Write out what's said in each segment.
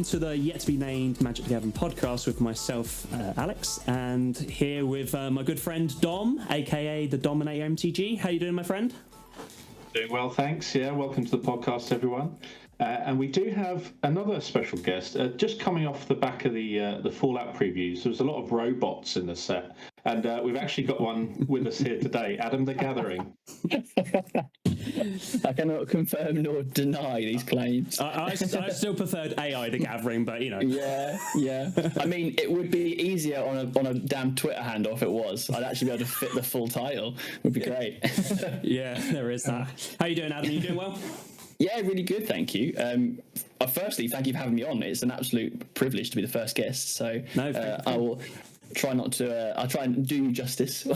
welcome to the yet to be named Magic the Gathering podcast with myself, Alex, and here with my good friend Dom, aka the Dominator MTG. How you doing, my friend? Doing well, thanks. Yeah, welcome to the podcast, everyone. And we do have another special guest, just coming off the back of the Fallout previews. There was a lot of robots in the set, and we've actually got one with us here today, Adam the Gathering. I cannot confirm nor deny these claims. I still preferred AI the Gathering, but you know. Yeah. I mean, it would be easier on a damn Twitter handle if it was. I'd actually be able to fit the full title. Would be great. Yeah, there is that. How you doing, Adam? You doing well? Yeah, really good, thank you. Firstly, thank you for having me on. It's an absolute privilege to be the first guest. So I will try not to. I'll try and do you justice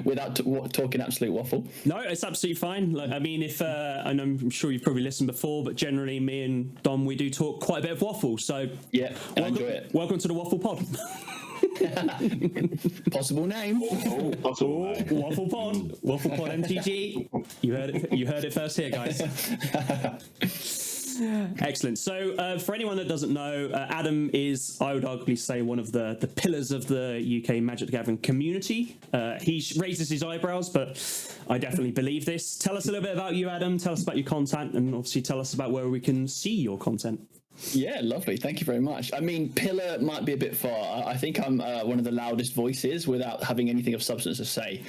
without talking absolute waffle. No, it's absolutely fine. Like, I mean, if and I'm sure you've probably listened before, but generally, me and Dom, we do talk quite a bit of waffle. So yeah, I enjoy it. Welcome to the Waffle Pod. Possible name. Possible name. Waffle Pod MTG. You heard it first here, guys. Excellent. So for anyone that doesn't know, Adam is, I would arguably say, one of the pillars of the UK Magic the Gathering community. He raises his eyebrows, but I definitely believe this. Tell us a little bit about you, Adam. Tell us about your content, and obviously tell us about where we can see your content. Yeah, lovely. Thank you very much. I mean, pillar might be a bit far. I think I'm one of the loudest voices without having anything of substance to say.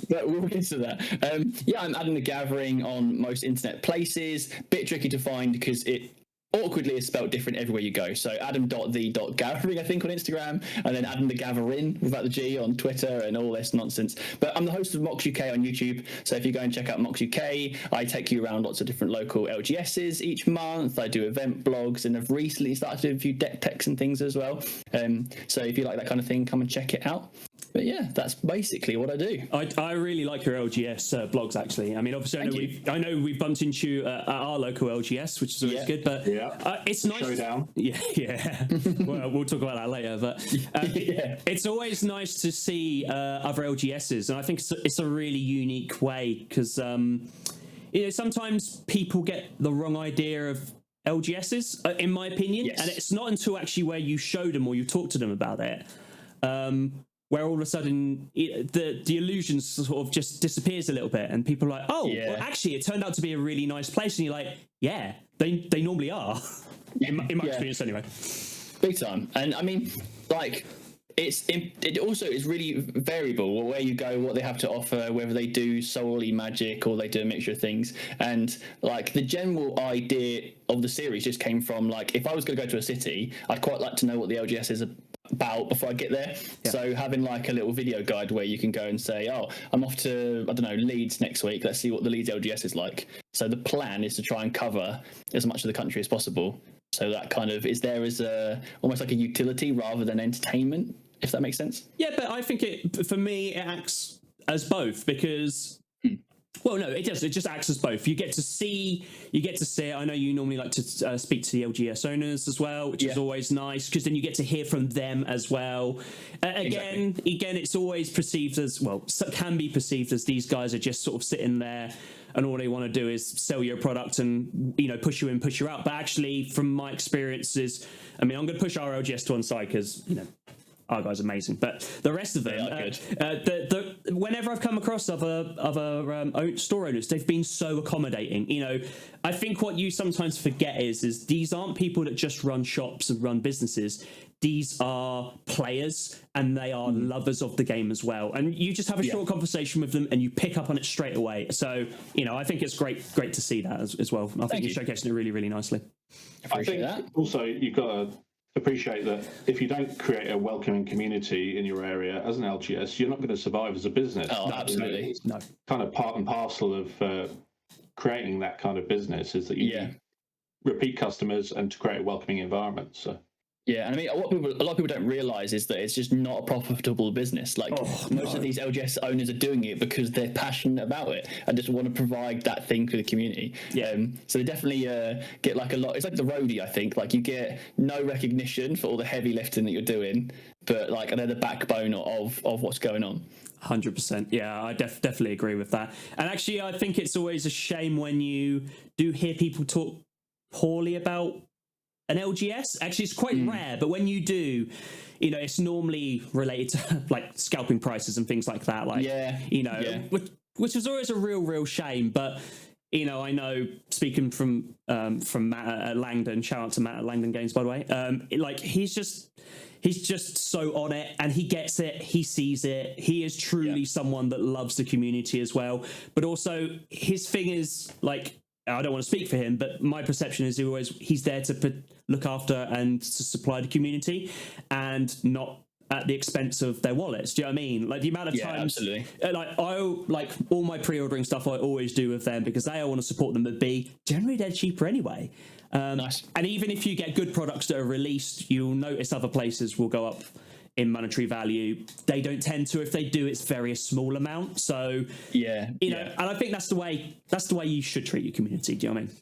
But we'll get to that. Yeah, I'm Adam the Gathering on most internet places. Bit tricky to find because it awkwardly is spelled different everywhere you go. So adam.the.gathering, I think, on Instagram, and then Adam the Gathering without the G on Twitter and all this nonsense. But I'm the host of Mox UK on YouTube. So if you go and check out Mox UK, I take you around lots of different local LGSs each month. I do event blogs, and I've recently started to do a few deck techs and things as well. So if you like that kind of thing, come and check it out. But yeah, that's basically what I do. I really like your LGS blogs, actually. I mean, obviously, I know we've bumped into you at our local LGS, which is always good. But it's nice. Showdown. Yeah. Well, we'll talk about that later. But it's always nice to see other LGSs, and I think it's a really unique way because sometimes people get the wrong idea of LGSs, in my opinion, and it's not until actually where you show them or you talk to them about it. Where all of a sudden the illusion sort of just disappears a little bit, and people are like, well, actually, it turned out to be a really nice place, and you're like, yeah, they normally are, in my experience anyway. Big time. And I mean, like, it also is really variable where you go, what they have to offer, whether they do solely Magic or they do a mixture of things. And like the general idea of the series just came from, like, if I was going to go to a city, I'd quite like to know what the LGS is about before I get there. So having like a little video guide where you can go and say, I'm off to, I don't know, Leeds next week, let's see what the Leeds LGS is like. So the plan is to try and cover as much of the country as possible. So that kind of is there as almost like a utility rather than entertainment, if that makes sense. Yeah, but I think for me it acts as both because well, no, it does. It just acts as both. You get to see it. I know you normally like to speak to the LGS owners as well, which is always nice because then you get to hear from them as well. Again, it's always perceived as, well, can be perceived as these guys are just sort of sitting there and all they want to do is sell your product and, push you in, push you out. But actually, from my experiences, I mean, I'm going to push our LGS to one side because, our guy's amazing, but the rest of them, whenever I've come across other store owners, they've been so accommodating. I think what you sometimes forget is these aren't people that just run shops and run businesses. These are players, and they are lovers of the game as well. And you just have a short conversation with them, and you pick up on it straight away. So, I think it's great to see that as well. I think you're showcasing it really, really nicely. I think also you've got to appreciate that if you don't create a welcoming community in your area as an LGS, you're not going to survive as a business. Oh, absolutely. No. Kind of part and parcel of creating that kind of business is that you need repeat customers and to create a welcoming environment. So. Yeah, and I mean, a lot of people don't realise is that it's just not a profitable business. Like most of these LGS owners are doing it because they're passionate about it and just want to provide that thing for the community. Yeah. So they definitely get like a lot. It's like the roadie, I think. Like you get no recognition for all the heavy lifting that you're doing, but like they're the backbone of what's going on. 100%. Yeah, I definitely agree with that. And actually, I think it's always a shame when you do hear people talk poorly about an LGS. Actually, it's quite rare, but when you do, it's normally related to like scalping prices and things like that. Like, which is always a real shame. But I know, speaking from Matt at Langdon, shout out to Matt at Langdon Games, by the way. Like he's just so on it, and he gets it. He sees it. He is truly someone that loves the community as well. But also, his thing is like, I don't want to speak for him, but my perception is he's there to look after and to supply the community, and not at the expense of their wallets. Do you know what I mean? Like the amount of times, absolutely. Like all my pre-ordering stuff, I always do with them because I want to support them. But B, generally they're cheaper anyway. Nice. And even if you get good products that are released, you'll notice other places will go up in monetary value. They don't tend to. If they do, it's very a small amount. So and I think that's the way you should treat your community. Do you know what I mean?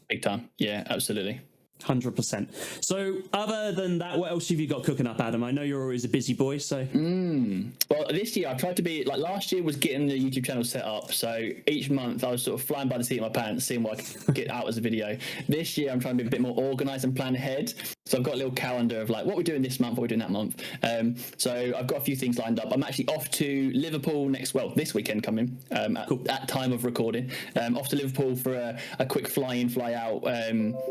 Big time. Yeah, absolutely. 100%. So other than that, what else have you got cooking up, Adam? I know you're always a busy boy, so well, this year I tried to be like, last year was getting the YouTube channel set up, so each month I was sort of flying by the seat of my pants, seeing what I could get out as a video. This year I'm trying to be a bit more organized and plan ahead, so I've got a little calendar of like what we're doing this month, what we're doing that month. So I've got a few things lined up. I'm actually off to Liverpool this weekend coming, at time of recording. Off to Liverpool for a quick fly in, fly out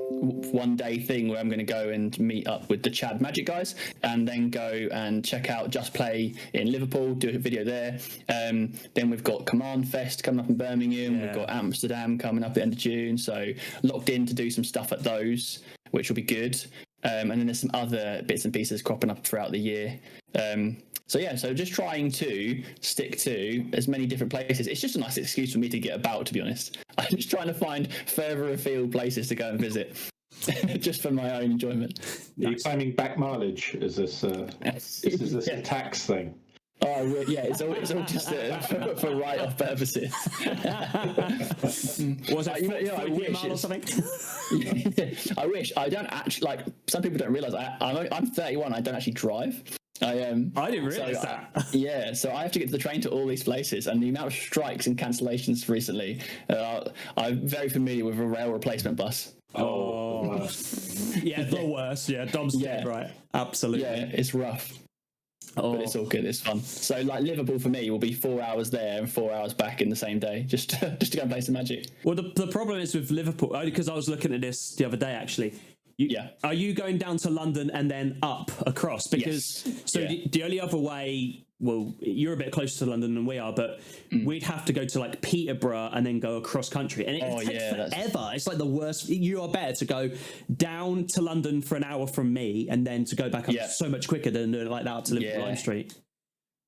one day thing where I'm going to go and meet up with the Chad Magic guys, and then go and check out Just Play in Liverpool, do a video there. Then we've got Command Fest coming up in Birmingham. We've got Amsterdam coming up at the end of June, so locked in to do some stuff at those, which will be good. And then there's some other bits and pieces cropping up throughout the year. So just trying to stick to as many different places. It's just a nice excuse for me to get about, to be honest. I'm just trying to find further afield places to go and visit. Just for my own enjoyment. Are you claiming back mileage? Is this a tax thing? Oh yeah, it's all just for write-off purposes. Was that I wish or something? I wish. I don't actually, like, some people don't realise I'm 31. I don't actually drive. I didn't realise that. So I have to get the train to all these places, and the amount of strikes and cancellations recently. I'm very familiar with a rail replacement bus. Yeah, the worst. Yeah, Dom's dead right. Absolutely. Yeah, it's rough. But it's all good. It's fun. So like Liverpool for me will be 4 hours there and 4 hours back in the same day, just to go and play some Magic. Well, the problem is with Liverpool, only because I was looking at this the other day actually. Are you going down to London and then up across? Because the only other way, well, you're a bit closer to London than we are, but we'd have to go to like Peterborough and then go across country, and it takes forever. It's like the worst. You are better to go down to London for an hour from me, and then to go back up so much quicker than doing it like that up to Liverpool Line Street.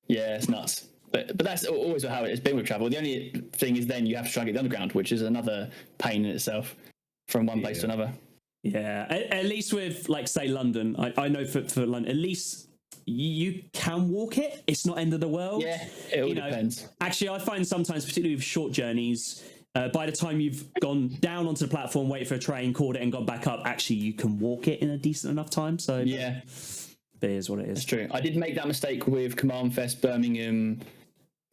Yeah, it's nuts. But that's always how it's been with travel. The only thing is then you have to try and get the underground, which is another pain in itself from one place to another. Yeah, at least with, like, say, London, I know for London, at least you can walk it. It's not end of the world. Yeah, it all depends. Actually, I find sometimes, particularly with short journeys, by the time you've gone down onto the platform, waited for a train, called it and gone back up, actually you can walk it in a decent enough time. So it is what it is. That's true. I did make that mistake with Command Fest Birmingham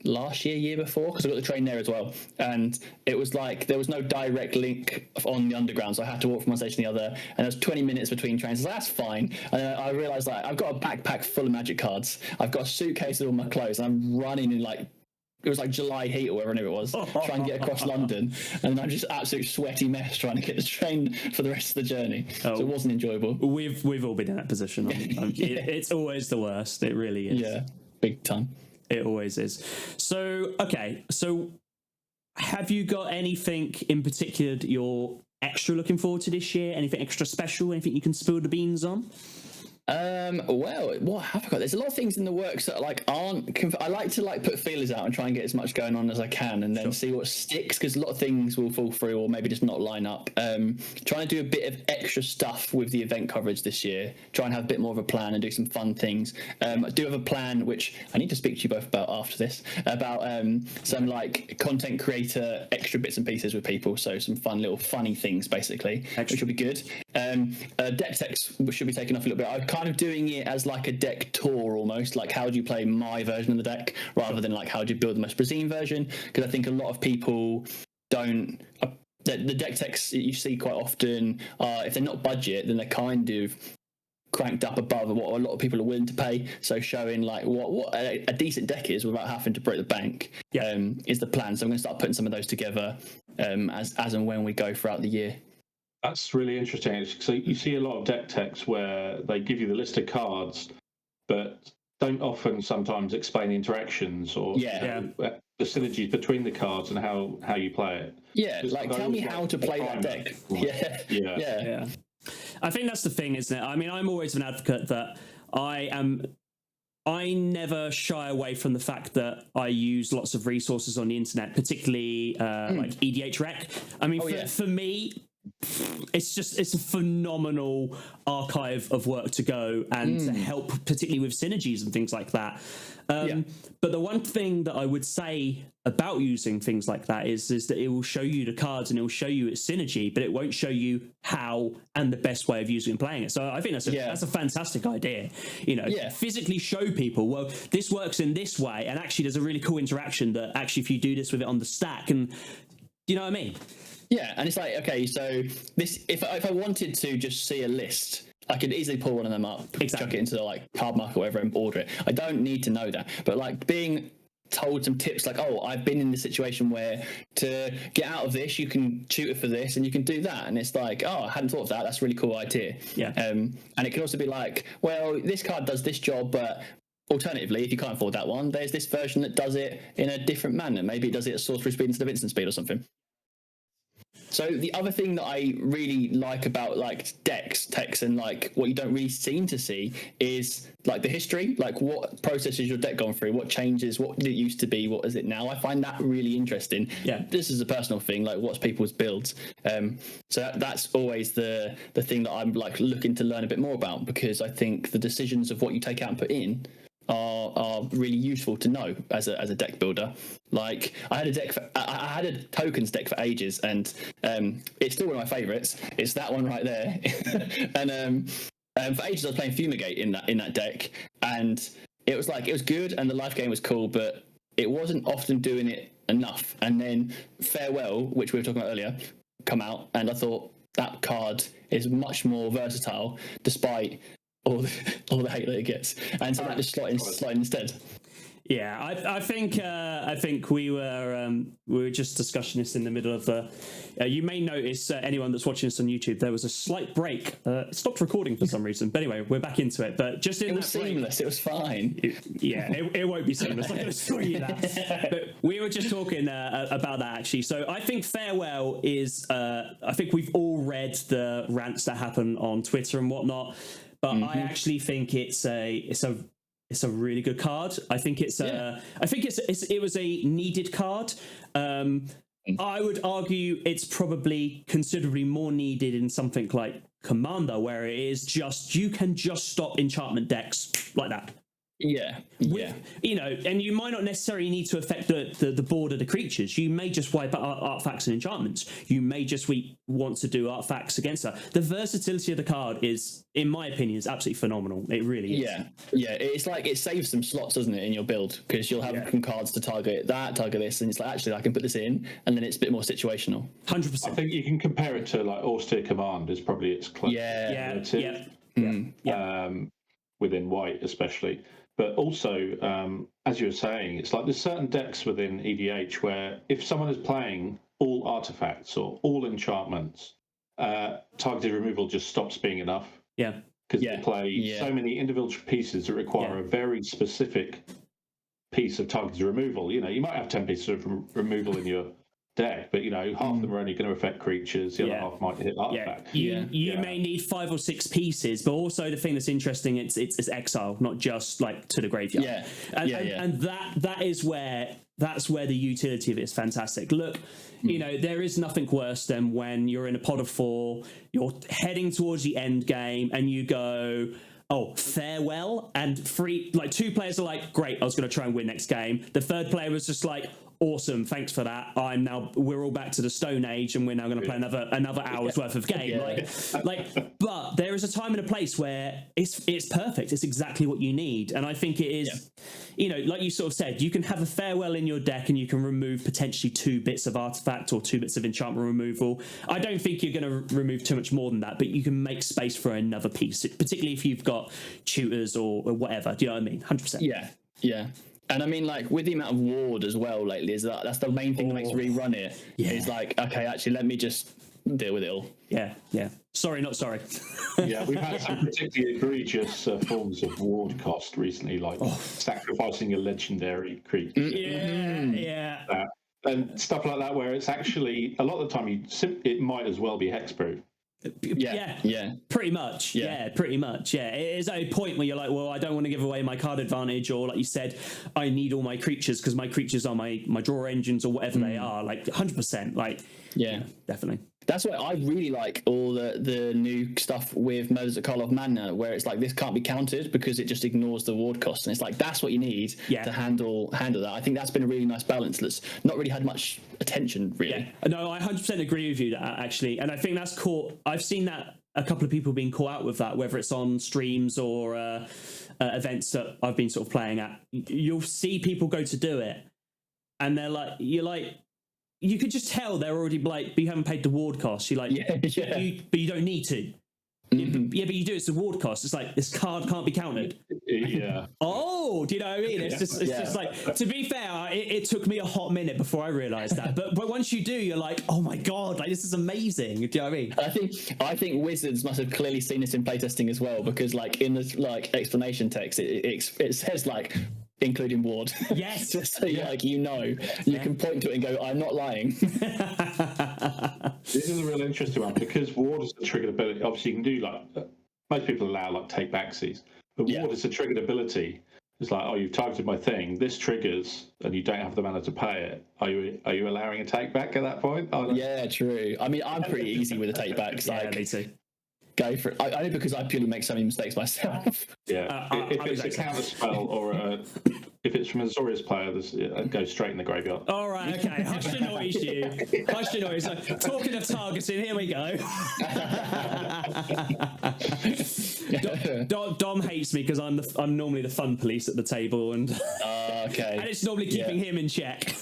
last year before, because I got the train there as well, and it was like there was no direct link on the underground, so I had to walk from one station to the other, and there was 20 minutes between trains. I was like, that's fine. And I realized, like, I've got a backpack full of Magic cards, I've got a suitcase with all my clothes, and I'm running in, like, it was like July heat or whatever it was, trying to get across London, and I'm just absolute sweaty mess trying to get the train for the rest of the journey. So it wasn't enjoyable. We've all been in that position. It's always the worst. It really is. Yeah, big time. It always is. So, okay. So, have you got anything in particular that you're extra looking forward to this year? Anything extra special? Anything you can spill the beans on? Well, what have I got? There's a lot of things in the works that aren't. I like to put feelers out and try and get as much going on as I can, and then see what sticks, because a lot of things will fall through or maybe just not line up. Trying to do a bit of extra stuff with the event coverage this year. Try and have a bit more of a plan and do some fun things. I do have a plan which I need to speak to you both about after this, about some like content creator extra bits and pieces with people. So some fun little funny things basically, which will be good. Deck techs should be taking off a little bit. I'm kind of doing it as like a deck tour almost, like how do you play my version of the deck rather than like how do you build the most pristine version, because I think a lot of people don't, the deck techs you see quite often are, if they're not budget, then they're kind of cranked up above what a lot of people are willing to pay. So showing like what a decent deck is without having to break the bank is the plan. So I'm going to start putting some of those together as and when we go throughout the year. That's really interesting. So you see a lot of deck techs where they give you the list of cards, but don't often sometimes explain the interactions or the synergies between the cards and how you play it. Yeah, like tell me how to play that deck. Yeah. I think that's the thing, isn't it? I mean, I'm always an advocate that I never shy away from the fact that I use lots of resources on the internet, particularly like EDH Rec. I mean, for me, it's a phenomenal archive of work to go and to help, particularly with synergies and things like that. But the one thing that I would say about using things like that is that it will show you the cards and it will show you its synergy, but it won't show you how and the best way of using and playing it. So I think that's a fantastic idea. Physically show people, well, this works in this way, and actually there's a really cool interaction that actually if you do this with it on the stack, and you know what I mean? Yeah, and it's like, okay, so this if I wanted to just see a list, I could easily pull one of them up, chuck it into like card market or whatever and order it. I don't need to know that. But like being told some tips like, oh, I've been in this situation where to get out of this, you can tutor for this and you can do that. And it's like, oh, I hadn't thought of that. That's a really cool idea. Yeah. And it can also be like, well, this card does this job, but alternatively, if you can't afford that one, there's this version that does it in a different manner. Maybe it does it at sorcery speed instead of instant speed or something. So the other thing that I really like about like techs and like what you don't really seem to see is like the history, like what process is your deck gone through, what changes, what did it used to be, what is it now? I find that really interesting. Yeah, this is a personal thing, like what's people's builds. So that's always the thing that I'm like looking to learn a bit more about, because I think the decisions of what you take out and put in are really useful to know as a deck builder. Like I had a tokens deck for ages, and it's still one of my favorites. It's that one right there. And for ages I was playing Fumigate in that deck, and it was good and the life game was cool, but it wasn't often doing it enough. And then Farewell, which we were talking about earlier, come out, and I thought that card is much more versatile despite all the hate that it gets, and so that just slot in instead. Yeah, I think we were just discussing this in the middle of the. You may notice anyone that's watching this on YouTube, there was a slight break. It stopped recording for some reason, but anyway, we're back into it. But just in it was seamless. It was fine. It won't be seamless. I'm going to assure you that. But we were just talking about that actually. So I think Farewell is. I think we've all read the rants that happen on Twitter and whatnot. But I actually think it's a really good card. I think it was a needed card. I would argue it's probably considerably more needed in something like Commander, where it is just you can just stop enchantment decks like that. Yeah. And you might not necessarily need to affect the board of the creatures. You may just wipe out artifacts and enchantments. You may just want to do artifacts against that. The versatility of the card is, in my opinion, is absolutely phenomenal. It really is. Yeah. It's like it saves some slots, doesn't it, in your build, because you'll have some cards to target this, and it's like actually I can put this in, and then it's a bit more situational. 100%. I think you can compare it to like Austere Command is probably its closest. Within white especially. But also, as you were saying, it's like there's certain decks within EDH where if someone is playing all artifacts or all enchantments, targeted removal just stops being enough. Yeah. Because they play so many individual pieces that require a very specific piece of targeted removal. You might have 10 pieces of removal in your deck, but half of them are only going to affect creatures, the other half might hit artifacts. You may need 5 or 6 pieces, but also the thing that's interesting, it's exile, not just like to the graveyard. And that's where the utility of it is fantastic. Look, there is nothing worse than when you're in a pod of 4, you're heading towards the end game, and you go, oh, Farewell, and 2 players are like, great, I was going to try and win next game. The third player was just like, awesome, thanks for that. We're all back to the Stone Age, and we're now going to play another hour's worth of game. But there is a time and a place where it's perfect. It's exactly what you need, and I think it is. Like you sort of said, you can have a farewell in your deck, and you can remove potentially 2 bits of artifact or 2 bits of enchantment removal. I don't think you're going to remove too much more than that, but you can make space for another piece, particularly if you've got tutors or whatever. Do you know what I mean? 100%. Yeah. And I mean, like, with the amount of ward as well lately, that's the main thing that makes rerun it. Yeah. Is like, okay, actually, let me just deal with it all. Yeah. Sorry, not sorry. Yeah, we've had some particularly egregious forms of ward cost recently, like sacrificing a legendary creature. Yeah. And stuff like that, where it's actually, a lot of the time, it might as well be hexproof. Yeah, pretty much. Yeah, pretty much. Yeah, it is a point where you're like, well, I don't want to give away my card advantage, or like you said, I need all my creatures because my creatures are my draw engines or whatever they are. Like 100%. Like, yeah, definitely. That's why I really like all the new stuff with Murders at Karlov Manor, where it's like, this can't be countered because it just ignores the ward cost, and it's like, that's what you need to handle that. I think that's been a really nice balance that's not really had much attention, really. Yeah. No, I 100% agree with you actually, and I think that's I've seen that a couple of people being caught out with that, whether it's on streams or events that I've been sort of playing at. You'll see people go to do it, and they're like, you could just tell they're already like, but you haven't paid the ward cost. You're like, but you don't need to. Mm-hmm. Yeah, but you do. It's a ward cost. It's like, this card can't be countered. Yeah. Oh, do you know what I mean? It's just like, to be fair, it took me a hot minute before I realised that. But once you do, you're like, oh my god, like, this is amazing. Do you know what I mean? I think Wizards must have clearly seen this in playtesting as well, because like in the like explanation text, it says like, including ward. Yes. Just so you can point to it and go, I'm not lying. This is a real interesting one, because ward is a triggered ability. Obviously, you can do like, most people allow like take backsies, but ward is a triggered ability. It's like, oh, you've targeted my thing. This triggers, and you don't have the mana to pay it. Are you allowing a take back at that point? Yeah, true. I mean, I'm pretty easy with the take backs. Yeah, me too. Go for it. Only because I purely make so many mistakes myself. Yeah, if it's a counter spell or if it's from a Azorius player, it goes straight in the graveyard. All right, okay. Hush the noise, you. Hush the noise. Talking of targeting, here we go. Dom hates me because I'm normally the fun police at the table, and and it's normally keeping him in check.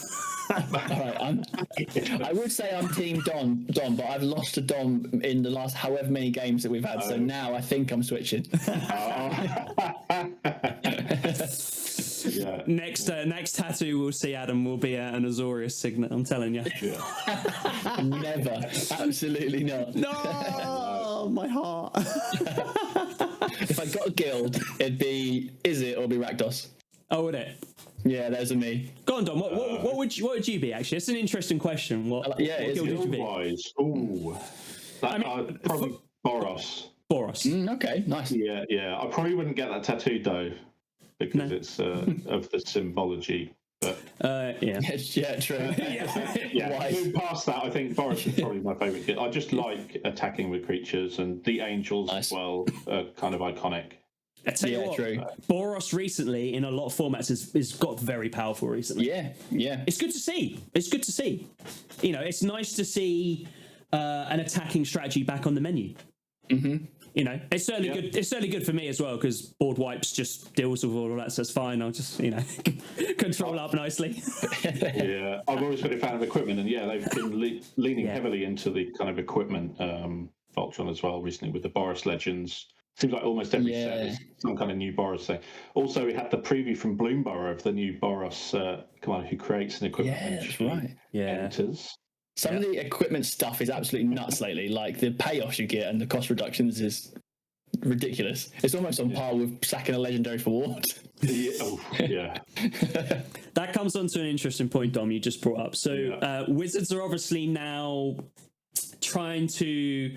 Right, I would say I'm team Dom, but I've lost to Dom in the last however many games that we've had, so now I think I'm switching. Next tattoo we'll see, Adam, will be an Azorius signet, I'm telling you. Never. Absolutely not. No, my heart. If I got a guild, it'd be Izzet or be Rakdos. Oh, would it? Yeah, those are me. Go on, Dom. What would you be? Actually, it's an interesting question. What guild would you be? Probably Boros. Boros. Okay, nice. Yeah. I probably wouldn't get that tattooed though, because it's of the symbology. But yeah, true. Moving past that, I think Boros is probably my favourite kid. I just like attacking with creatures, and the angels as well are kind of iconic. I tell you what, true. Boros recently in a lot of formats is got very powerful recently. Yeah. It's good to see. You know, it's nice to see an attacking strategy back on the menu. Mm-hmm. You know, it's certainly good. It's certainly good for me as well, because board wipes just deals with all of that, so it's fine. I'll just control up nicely. Yeah, I've always been a fan of equipment, and they've been leaning heavily into the kind of equipment Voltron as well recently with the Boros Legends. Seems like almost every set is some kind of new Boros thing. Also, we had the preview from Bloomborough of the new Boros commander who creates an equipment. Yeah, that's right. Enters. Some of the equipment stuff is absolutely nuts lately. Like the payoffs you get and the cost reductions is ridiculous. It's almost on par with sacking a legendary for ward. That comes on to an interesting point, Dom, you just brought up. So Wizards are obviously now trying to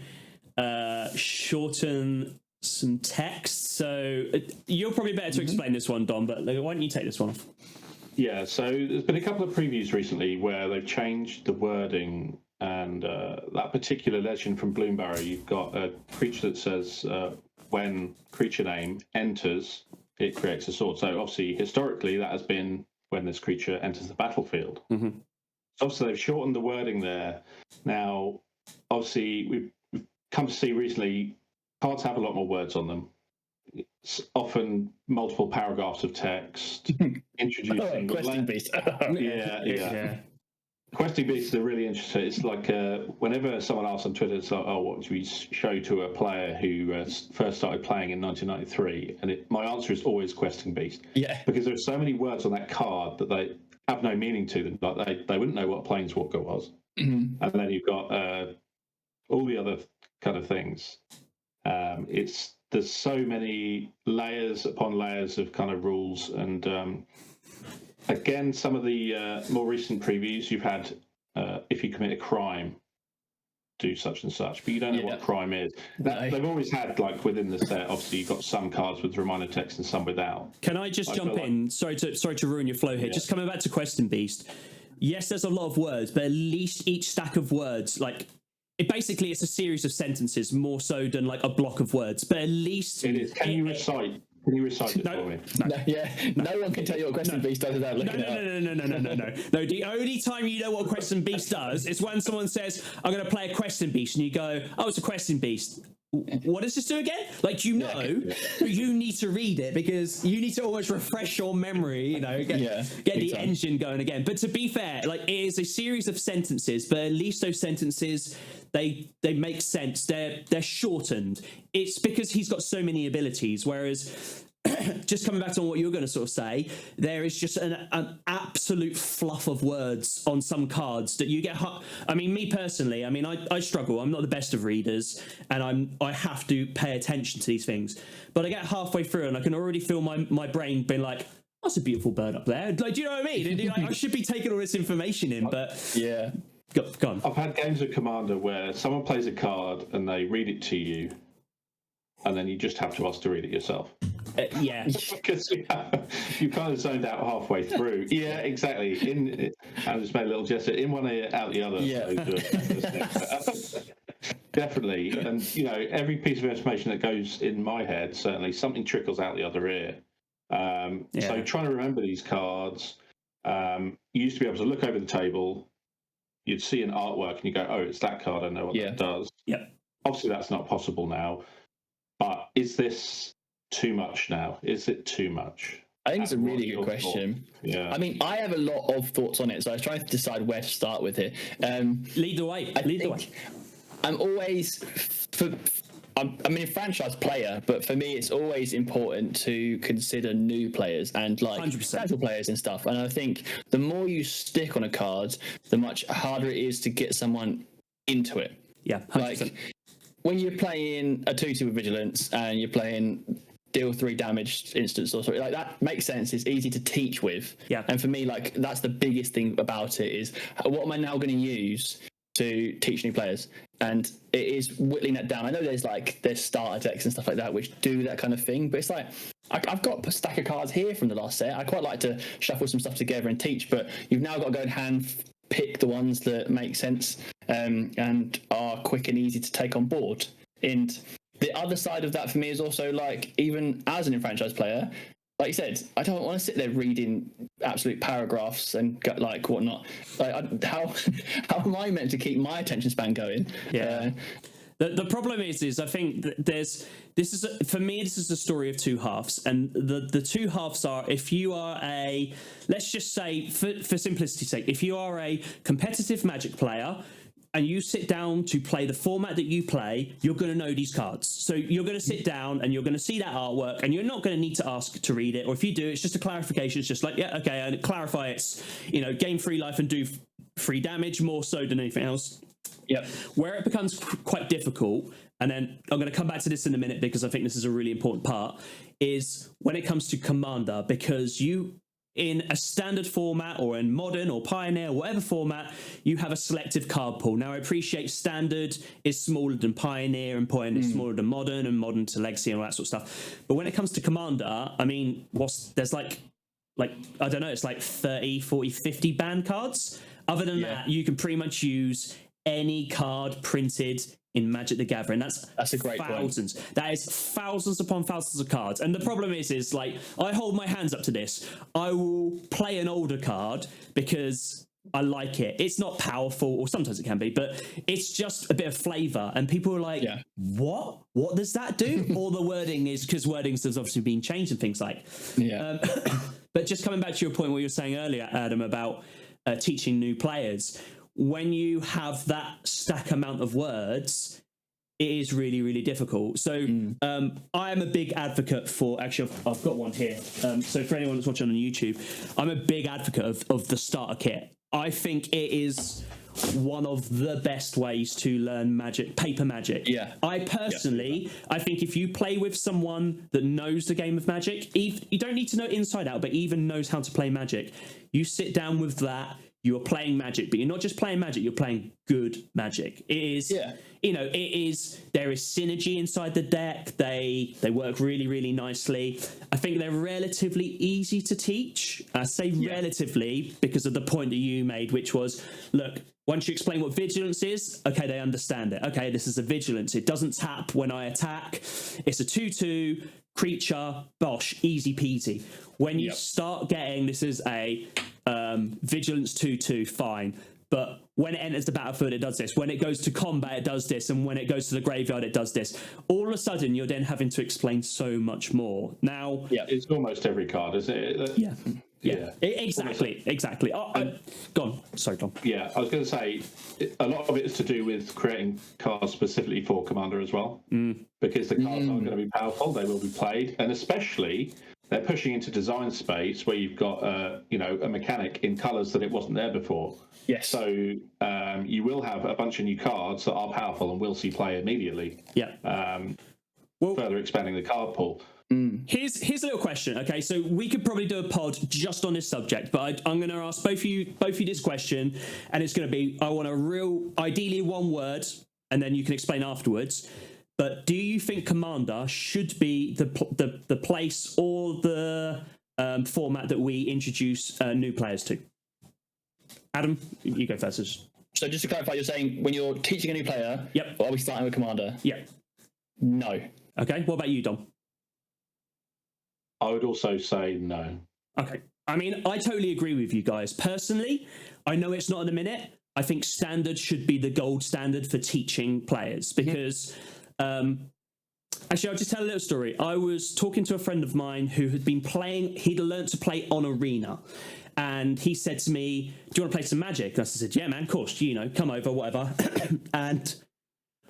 shorten some text. So you're probably better to explain this one, Dom, but why don't you take this one off? Yeah, so there's been a couple of previews recently where they've changed the wording, and that particular legend from Bloombarrow, you've got a creature that says when creature name enters, it creates a sword. So obviously, historically, that has been when this creature enters the battlefield. Mm-hmm. So obviously, they've shortened the wording there. Now, obviously, we've come to see recently cards have a lot more words on them. It's often multiple paragraphs of text introducing Questing Beast. yeah. Questing Beasts are really interesting. It's like whenever someone asks on Twitter, it's like, "Oh, what should we show to a player who first started playing in 1993?" And my answer is always Questing Beast. Yeah, because there's so many words on that card that they have no meaning to them. Like they wouldn't know what a Planeswalker was. And then you've got all the other kind of things. There's so many layers upon layers of kind of rules, and again, some of the more recent previews you've had, if you commit a crime, do such and such, but you don't know what crime is. They've always had, like, within the set, obviously you've got some cards with reminder text and some without. Can I just jump in? Sorry to ruin your flow here. Just coming back to Questing Beast. Yes, there's a lot of words, but at least each stack of words, like, it's a series of sentences more so than like a block of words. But at least it is. Can you recite it for me? No one can tell you what Questing Beast does without looking it up. No, the only time you know what Questing Beast does is when someone says, "I'm going to play a Questing Beast," and you go, "Oh, it's a Questing Beast." What does this do again? Like, but you need to read it because you need to almost refresh your memory, get the engine going again. But to be fair, like, it is a series of sentences, but at least those sentences, they make sense. They're shortened. It's because he's got so many abilities, whereas just coming back to what you're going to sort of say, there is just an absolute fluff of words on some cards that you get. I mean, me personally, I struggle. I'm not the best of readers, and I have to pay attention to these things. But I get halfway through, and I can already feel my brain being like, "That's a beautiful bird up there." Like, do you know what I mean? I should be taking all this information in, but yeah. Go on. I've had games of Commander where someone plays a card and they read it to you, and then you just have to ask to read it yourself. Because you kind of zoned out halfway through. Yeah, exactly. I just made a little gesture. In one ear, out the other. Yeah. Definitely. And, every piece of information that goes in my head, certainly something trickles out the other ear. So trying to remember these cards, you used to be able to look over the table, you'd see an artwork and you go, "Oh, it's that card, I know what that does." Yeah. Obviously, that's not possible now. But is this too much now? Is it too much? I think it's a really good question. Yeah. I mean, I have a lot of thoughts on it, so I was trying to decide where to start with it. Lead the way. I'm always I'm a franchise player, but for me, it's always important to consider new players and like 100%. casual players and stuff. And I think the more you stick on a card, the much harder it is to get someone into it. Yeah, 100%. Like when you're playing a 2/2 with vigilance and you're playing deal 3 damage instance or something like that, makes sense. It's easy to teach with. Yeah. And for me, like, that's the biggest thing about it is what am I now going to use to teach new players? And it is whittling that down. I know there's starter decks and stuff like that which do that kind of thing, but it's like I've got a stack of cards here from the last set. I quite like to shuffle some stuff together and teach, but you've now got to go and hand pick the ones that make sense and are quick and easy to take on board. And the other side of that for me is also, like, even as an enfranchised player, like you said, I don't want to sit there reading absolute paragraphs and like whatnot. Like, how am I meant to keep my attention span going? Yeah. The problem is I think for me this is a story of two halves, and the two halves are, if you are let's just say for simplicity's sake, if you are a competitive Magic player and you sit down to play the format that you play, you're going to know these cards. So you're going to sit down and you're going to see that artwork, and you're not going to need to ask to read it. Or if you do, it's just a clarification. It's just like, yeah, okay, and clarify it's, gain 3 life and do 3 damage, more so than anything else. Yep. Where it becomes quite difficult, and then I'm going to come back to this in a minute because I think this is a really important part, is when it comes to Commander, because in a standard format or in modern or Pioneer, whatever format, you have a selective card pool. Now, I appreciate standard is smaller than Pioneer, and Pioneer is smaller than modern, and modern to Legacy and all that sort of stuff. But when it comes to Commander, I mean, there's like I don't know, it's like 30, 40, 50 banned cards. Other than that, you can pretty much use any card printed in Magic the Gathering. That's a great thousands. That is thousands upon thousands of cards. And the problem is like, I hold my hands up to this. I will play an older card because I like it. It's not powerful, or sometimes it can be, but it's just a bit of flavor. And people are like, what? What does that do? Or the wording is, because wordings has obviously been changed and things like. But just coming back to your point, what you were saying earlier, Adam, about teaching new players, when you have that stack amount of words, it is really, really difficult. So I am a big advocate for, actually, I've got one here. So for anyone that's watching on YouTube, I'm a big advocate of the starter kit. I think it is one of the best ways to learn Magic, paper Magic. Yeah. I personally, I think if you play with someone that knows the game of Magic, you don't need to know inside out, but even knows how to play Magic, you sit down with that, you are playing Magic, but you're not just playing Magic, you're playing good Magic. It is, you know, there is synergy inside the deck. They work really, really nicely. I think they're relatively easy to teach. I say relatively because of the point that you made, which was, look, once you explain what vigilance is, okay, they understand it. Okay, this is a vigilance. It doesn't tap when I attack. It's a 2/2 creature, bosh, easy peasy. When you start getting, this is a vigilance 2/2, fine. But when it enters the battlefield, it does this. When it goes to combat, it does this. And when it goes to the graveyard, it does this. All of a sudden, you're then having to explain so much more. Now, it's almost every card, isn't it? Exactly. Go on. Sorry, Tom. Yeah, I was going to say, a lot of it is to do with creating cards specifically for Commander as well. Because the cards aren't going to be powerful. They will be played. And especially, they're pushing into design space where you've got a mechanic in colours that it wasn't there before. Yes. So you will have a bunch of new cards that are powerful and will see play immediately. Yeah. Further expanding the card pool. Here's a little question. Okay, so we could probably do a pod just on this subject, but I'm going to ask both of you this question, and it's going to be, I want ideally one word, and then you can explain afterwards. But do you think Commander should be the place or the format that we introduce new players to? Adam, you go first. So just to clarify, you're saying when you're teaching a new player, are we starting with Commander? Yep. No. Okay, what about you, Dom? I would also say no. Okay. I mean, I totally agree with you guys. Personally, I know it's not in a minute. I think standard should be the gold standard for teaching players because... Actually, I'll just tell a little story. I was talking to a friend of mine who had been playing, he'd learned to play on Arena. And he said to me, do you want to play some Magic? And I said, yeah, man, of course, come over, whatever. And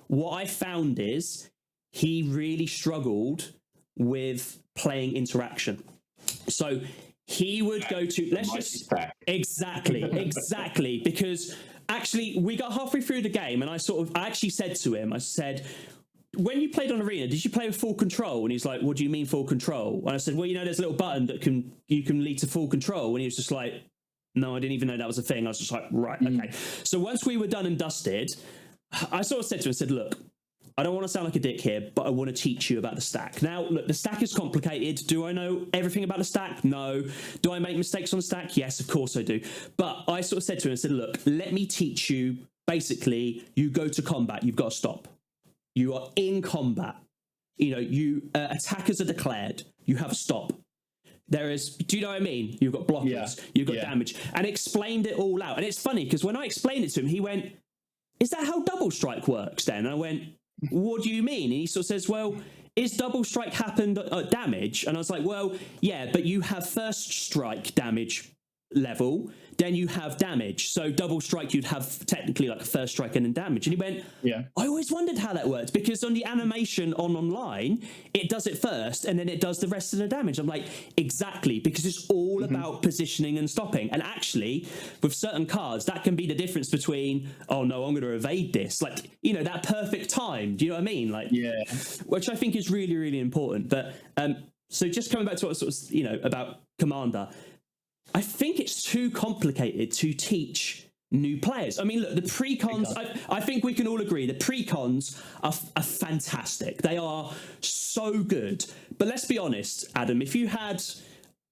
what I found is he really struggled with playing interaction. So he would go to, exactly, because actually we got halfway through the game and I actually said to him, I said, when you played on Arena, did you play with full control? And he's like, what do you mean full control? And I said, well, there's a little button that you can lead to full control. And he was just like, no, I didn't even know that was a thing. I was just like, right, okay. So once we were done and dusted, I sort of said to him, I said, look, I don't want to sound like a dick here, but I want to teach you about the stack. Now, look, the stack is complicated. Do I know everything about the stack? No. Do I make mistakes on the stack? Yes, of course I do. But I sort of said to him, I said, look, let me teach you. Basically, you go to combat, you've got to stop. You are in combat. Attackers are declared. You have a stop. There is, do you know what I mean? You've got blockers, you've got damage. And explained it all out. And it's funny, because when I explained it to him, he went, is that how double strike works then? And I went, what do you mean? And he sort of says, well, is double strike happened at damage? And I was like, well, yeah, but you have first strike damage level, then you have damage. So double strike, you'd have technically like a first strike and then damage. And he went, I always wondered how that works because on the animation online, it does it first and then it does the rest of the damage. I'm like, exactly, because it's all about positioning and stopping. And actually, with certain cards, that can be the difference between, oh no, I'm going to evade this. Like, that perfect time. Do you know what I mean? Like, which I think is really, really important. But so just coming back to what sort of, about Commander, I think it's too complicated to teach new players. I mean, look, the pre-cons, I think we can all agree the pre-cons are fantastic. They are so good. But let's be honest, Adam, if you had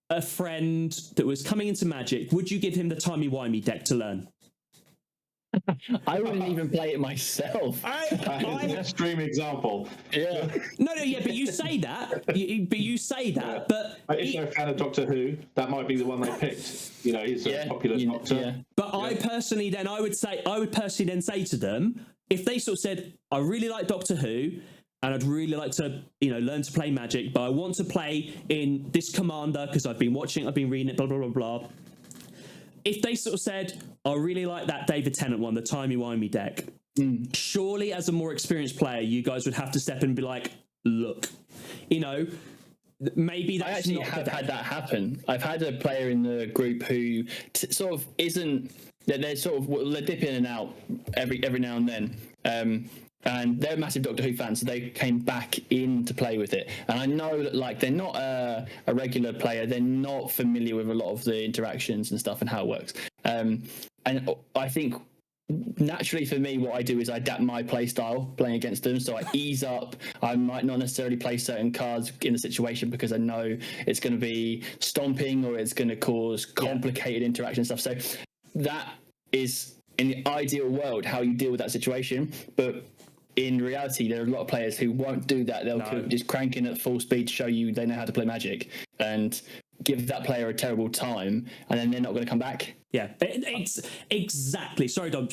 a friend that was coming into Magic, would you give him the timey-wimey deck to learn? I wouldn't even play it myself. That is an extreme example. Yeah. No, yeah, but you say that. But If they're a fan of Doctor Who, that might be the one they picked. He's a popular Doctor. Yeah. But I would personally then say to them, if they sort of said, I really like Doctor Who, and I'd really like to, learn to play Magic, but I want to play in this Commander because I've been watching, I've been reading it, blah, blah, blah, blah. If they sort of said, I really like that David Tennant one, the timey-wimey deck, surely as a more experienced player, you guys would have to step in and be like, look, maybe that's I actually not have had that happen. I've had a player in the group who sort of isn't. They're sort of they dip in and out every now and then. And they're massive Doctor Who fans, so they came back in to play with it. And I know that they're not a regular player; they're not familiar with a lot of the interactions and stuff and how it works. And I think naturally for me, what I do is I adapt my play style playing against them. So I ease up. I might not necessarily play certain cards in the situation because I know it's going to be stomping or it's going to cause complicated interaction stuff. So that is in the ideal world how you deal with that situation, but in reality, there are a lot of players who won't do that. They'll just crank in at full speed to show you they know how to play Magic and give that player a terrible time, and then they're not going to come back. Yeah, it's exactly. Sorry, Dom.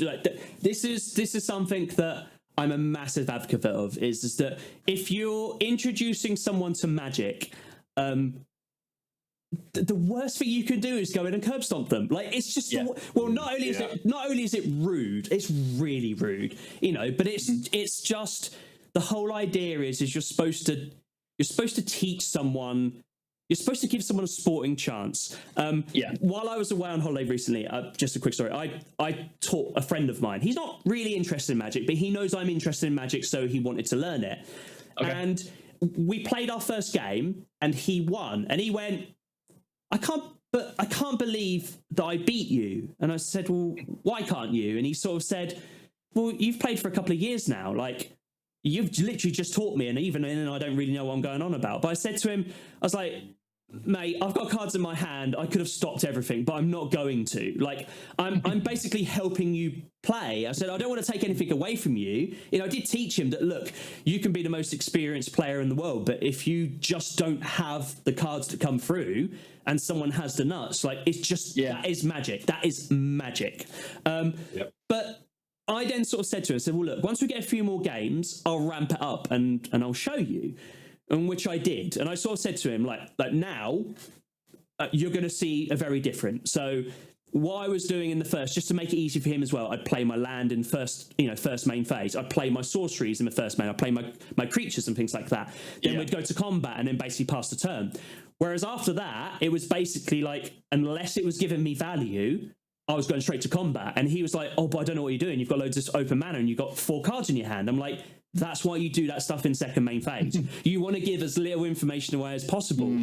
This is something that I'm a massive advocate of. Is that if you're introducing someone to Magic, the worst thing you can do is go in and curb stomp them. It's just not only is it rude, it's really rude, but it's just the whole idea is you're supposed to teach someone. You're supposed to give someone a sporting chance. While I was away on holiday recently, just a quick story. I taught a friend of mine. He's not really interested in Magic, but he knows I'm interested in Magic, so he wanted to learn it. Okay. And we played our first game, and he won. And he went, I can't believe that I beat you. And I said, well, why can't you? And he sort of said, well, you've played for a couple of years now. You've literally just taught me, and even then I don't really know what I'm going on about. But I said to him, I was like, mate, I've got cards in my hand. I could have stopped everything, but I'm not going to. I'm basically helping you play. I said, I don't want to take anything away from you. I did teach him that, look, you can be the most experienced player in the world, but if you just don't have the cards to come through and someone has the nuts, it's just, that is magic. That is magic. But I then sort of said to him, I said, well, look, once we get a few more games, I'll ramp it up and I'll show you. And which I did. And I sort of said to him, now you're going to see a very different. So what I was doing in the first, just to make it easy for him as well, I'd play my land in first main phase. I'd play my sorceries in the first main. I'd play my creatures and things like that. Then we'd go to combat and then basically pass the turn. Whereas after that, it was basically unless it was giving me value, I was going straight to combat. And he was like, oh, but I don't know what you're doing. You've got loads of open mana and you've got 4 cards in your hand. I'm like, that's why you do that stuff in second main phase. You want to give as little information away as possible.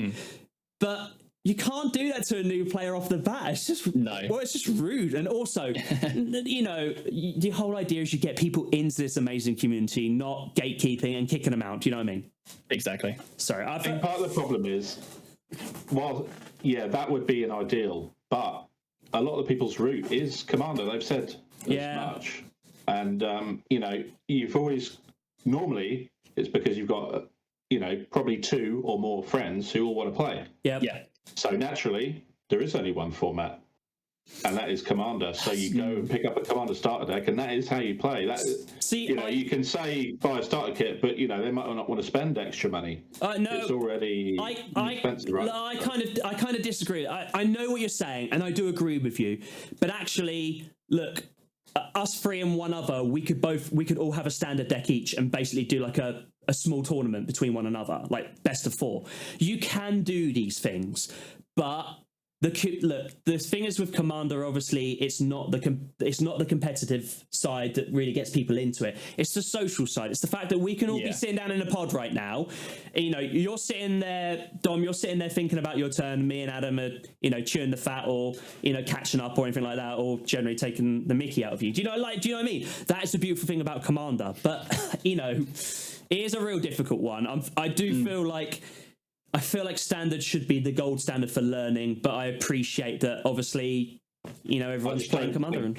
But you can't do that to a new player off the bat. It's just it's just rude. And also, the whole idea is you get people into this amazing community, not gatekeeping and kicking them out. Do you know what I mean? Exactly. Sorry, I think part of the problem is, that would be an ideal, but a lot of people's route is Commander. They've said as much. And, you've always... Normally, it's because you've got, probably 2 or more friends who all want to play. Yeah. So naturally, there is only one format, and that is Commander. So you go and pick up a Commander starter deck, and that is how you play. You can say buy a starter kit, but they might not want to spend extra money. No, it's already expensive, right? I kind of disagree. I know what you're saying, and I do agree with you. But actually, look. Us 3 and one other, we could all have a standard deck each and basically do a small tournament between one another, best of 4. You can do these things, but the thing is with Commander, obviously, it's not the competitive side that really gets people into it. It's the social side. It's the fact that we can all be sitting down in a pod right now. You're sitting there, Dom. You're sitting there thinking about your turn. Me and Adam are, chewing the fat or catching up or anything like that, or generally taking the Mickey out of you. Do you know what I mean? That is the beautiful thing about Commander. But it is a real difficult one. I do feel like. I feel like standard should be the gold standard for learning, but I appreciate that obviously, everyone's playing Commander.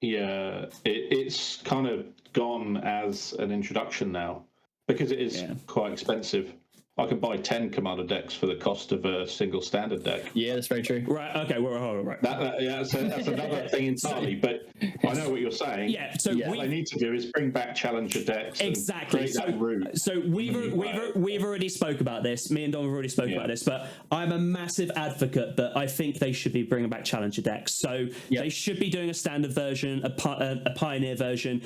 it's kind of gone as an introduction now because it is quite expensive. I can buy 10 commander decks for the cost of a single standard deck. Yeah, that's very true. Right. Okay. Right. That's another thing entirely. But I know what you're saying. Yeah. So what they need to do is bring back challenger decks. Exactly. And create that route. So we've already spoke about this. Me and Dom have already spoken about this. But I'm a massive advocate that I think they should be bringing back challenger decks. So they should be doing a standard version, a pioneer version.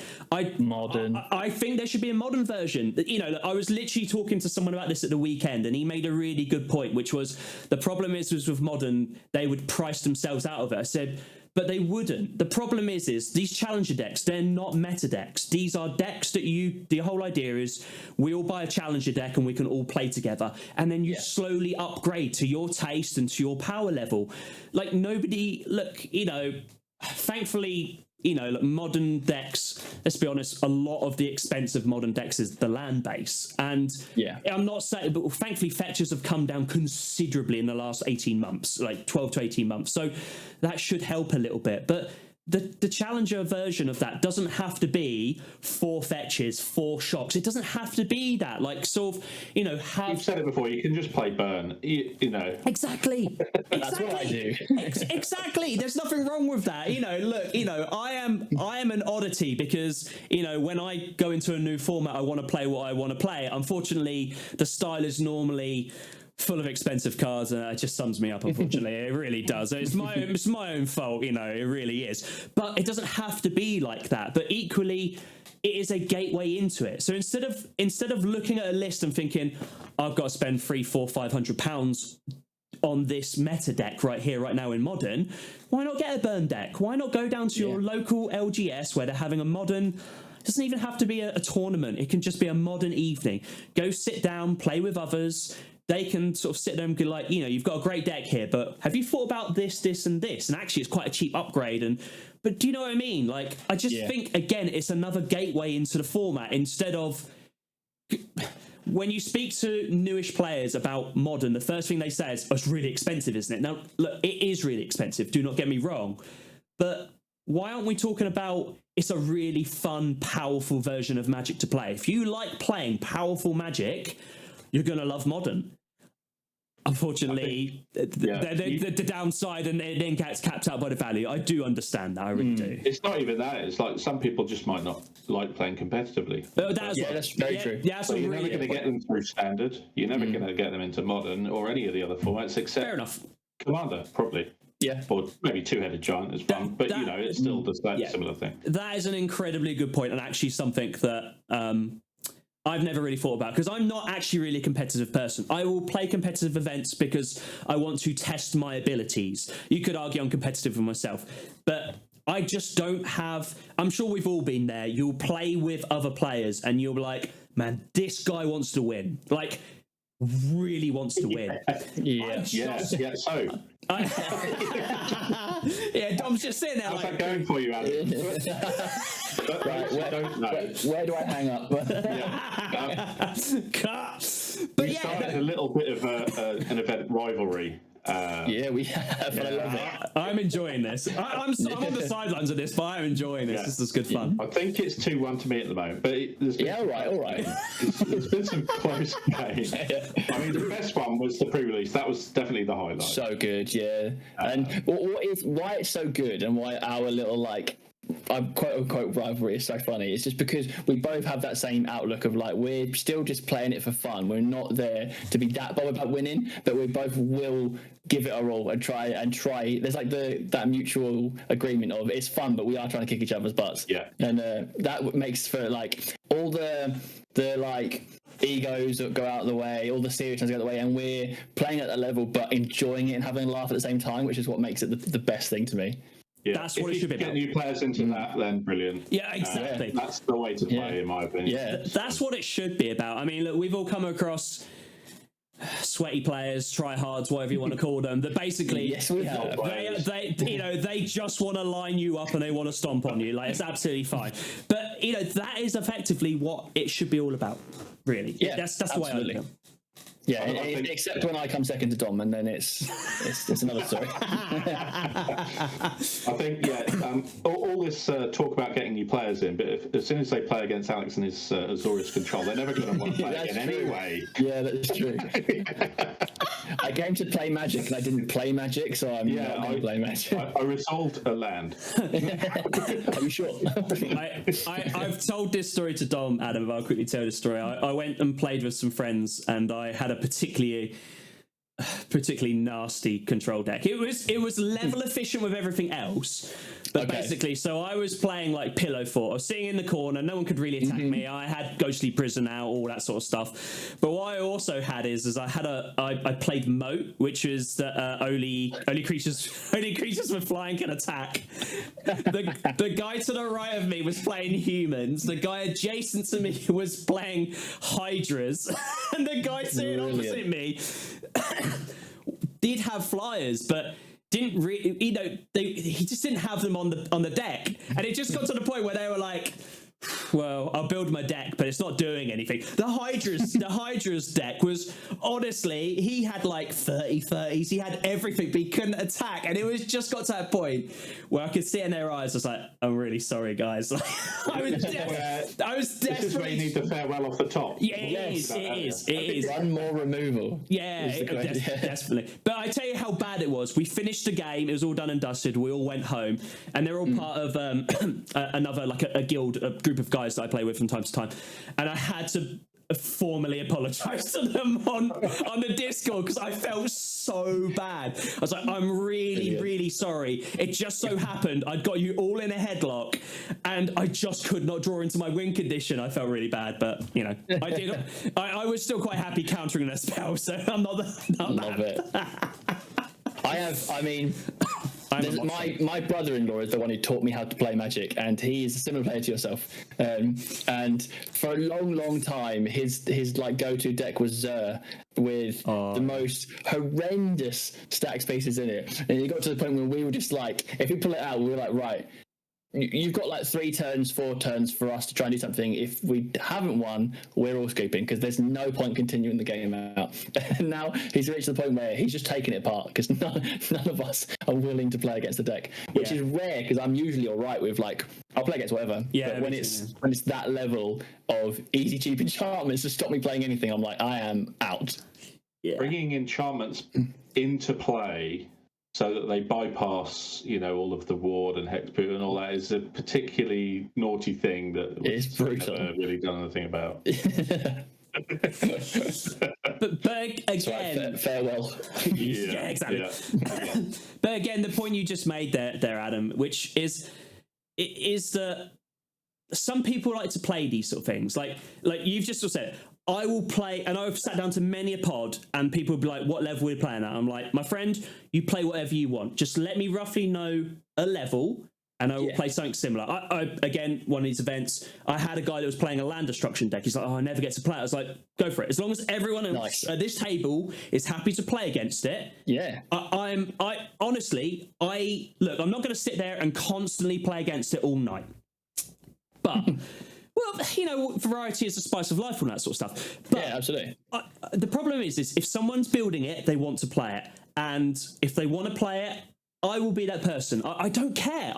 Modern. I think there should be a modern version. You know, I was literally talking to someone about this at the weekend, and he made a really good point, which was the problem was with modern, they would price themselves out of it. I said, but they wouldn't. The problem is these challenger decks, they're not meta decks. These are decks that the whole idea is we all buy a challenger deck and we can all play together, and then you slowly upgrade to your taste and to your power level. Like thankfully, modern decks, let's be honest, a lot of the expensive modern decks is the land base. And I'm not saying, but thankfully fetches have come down considerably in the last 18 months, like 12 to 18 months. So that should help a little bit. But the challenger version of that doesn't have to be 4 fetches, 4 shocks. It doesn't have to be that. Like, sort of, have... You've said it before, you can just play burn, Exactly. That's what I do. Exactly. There's nothing wrong with that. I am an oddity because, when I go into a new format, I want to play what I want to play. Unfortunately, the style is normally full of expensive cards, and it just sums me up, unfortunately. It really does. It's my own fault, it really is. But it doesn't have to be like that. But equally, it is a gateway into it. So instead of looking at a list and thinking, I've got to spend £300-400-500 on this meta deck right here, right now in modern, why not get a burn deck? Why not go down to your local LGS where they're having a modern... It doesn't even have to be a tournament. It can just be a modern evening. Go sit down, play with others. They can sort of sit there and be like, you've got a great deck here, but have you thought about this, this, and this? And actually, it's quite a cheap upgrade. But do you know what I mean? Like, I just think, again, it's another gateway into the format instead of... When you speak to newish players about modern, the first thing they say is, it's really expensive, isn't it? Now, look, it is really expensive. Do not get me wrong. But why aren't we talking about it's a really fun, powerful version of Magic to play? If you like playing powerful Magic, you're going to love modern. Unfortunately, the downside, and it then gets capped out by the value. I do understand that. I really do. It's not even that. It's like some people just might not like playing competitively. That's very true. Yeah, so you're never going to get them through standard. You're never going to get them into modern or any of the other formats except fair enough. Commander, probably. Yeah. Or maybe Two-Headed Giant is fun, but it still does that similar thing. That is an incredibly good point, and actually something that I've never really thought about, because I'm not actually really a competitive person. I will play competitive events because I want to test my abilities. You could argue I'm competitive with myself, but I just don't have... I'm sure we've all been there. You'll play with other players and you'll be like, man, this guy wants to win. Like, really wants to win. Dom's just sitting there. How's that going for you, Adam? Where do I hang up? We started a little bit of an event rivalry. We have. I love it. I'm enjoying this. I'm on the sidelines of this, but I'm enjoying this. This is good fun. I think it's 2-1 to me at the moment, but all right. There's been some close games. I mean, the best one was the pre-release. That was definitely the highlight. So good, yeah. And why it's so good, and why our little quote unquote rivalry is so funny. It's just because we both have that same outlook of like, we're still just playing it for fun. We're not there to be that bothered about winning, but we both will give it our all and try. There's like that mutual agreement of it's fun, but we are trying to kick each other's butts. Yeah. And that makes for like all the like egos that go out of the way, all the seriousness go out of the way, and we're playing at that level but enjoying it and having a laugh at the same time, which is what makes it the best thing to me. Yeah. That's what it should be about. Get new players into that, then brilliant. Yeah, exactly. That's the way to play, in my opinion. Yeah, that's what it should be about. I mean, look, we've all come across sweaty players, tryhards, whatever you want to call them. That basically, yes, we have. They just want to line you up and they want to stomp on you. Like, it's absolutely fine. But that is effectively what it should be all about. Really, yeah, that's the way I look at it. Yeah, except when I come second to Dom, and then it's another story. I think all this talk about getting new players in, but as soon as they play against Alex and his Azorius control, they're never going to want to play again anyway. Yeah, that's true. I came to play Magic and I didn't play Magic, so I'm not going to play Magic. I resolved a land. Are you sure? I've told this story to Dom, Adam, but I'll quickly tell the story. I went and played with some friends, and I had a particularly nasty control deck. It was level efficient with everything else, but basically, so I was playing like Pillow Fort. I was sitting in the corner, no one could really attack me. I had Ghostly Prison out, all that sort of stuff. But what I also had is I played Moat, which is that only creatures with flying can attack. The guy to the right of me was playing humans. The guy adjacent to me was playing Hydras, and the guy sitting opposite me did have flyers, but didn't really, he just didn't have them on the deck, and it just got to the point where they were like, well, I'll build my deck, but it's not doing anything. The Hydra's deck was, honestly, he had like 30/30s, he had everything, but he couldn't attack, and it was just got to that point where I could see in their eyes, I was like, I'm really sorry, guys. I was desperately. This is where you need the farewell off the top. Yeah, it is. One more removal. Yeah, definitely. But I tell you how bad it was. We finished the game, it was all done and dusted, we all went home, and they're all part of another, like a guild, a group of guys that I play with from time to time, and I had to formally apologize to them on the Discord because I felt so bad. I was like, I'm really sorry. It just so happened I'd got you all in a headlock and I just could not draw into my win condition. I felt really bad, but I did. I was still quite happy countering their spell, so I'm not Love it. My brother-in-law is the one who taught me how to play Magic, and he is a similar player to yourself. And for a long time, his like go-to deck was Xur with the most horrendous stack spaces in it. And it got to the point where we were just like, if we pull it out, we were like, right, you've got like 4 turns for us to try and do something. If we haven't won, we're all scooping because there's no point continuing the game out. And now he's reached the point where he's just taking it apart because none of us are willing to play against the deck, which is rare because I'm usually all right with like, I'll play against whatever. Yeah, but when it's that level of easy cheap enchantments to stop me playing anything, I'm like, I am out. Yeah. Bringing enchantments into play so that they bypass, all of the ward and hexproof and all that is a particularly naughty thing that it's brutal. Never really done anything about. but again, farewell. Yeah, exactly. Yeah. But again, the point you just made there, Adam, which is that some people like to play these sort of things, like you've just sort of said. I will play, and I've sat down to many a pod, and people will be like, what level are we playing at? I'm like, my friend, you play whatever you want. Just let me roughly know a level, and I will play something similar. I again, one of these events, I had a guy that was playing a land destruction deck. He's like, I never get to play it. I was like, go for it. As long as everyone else at this table is happy to play against it. Yeah. I'm not going to sit there and constantly play against it all night. But... Well, variety is the spice of life and that sort of stuff. But yeah, absolutely. The problem is if someone's building it, they want to play it. And if they want to play it, I will be that person. I don't care.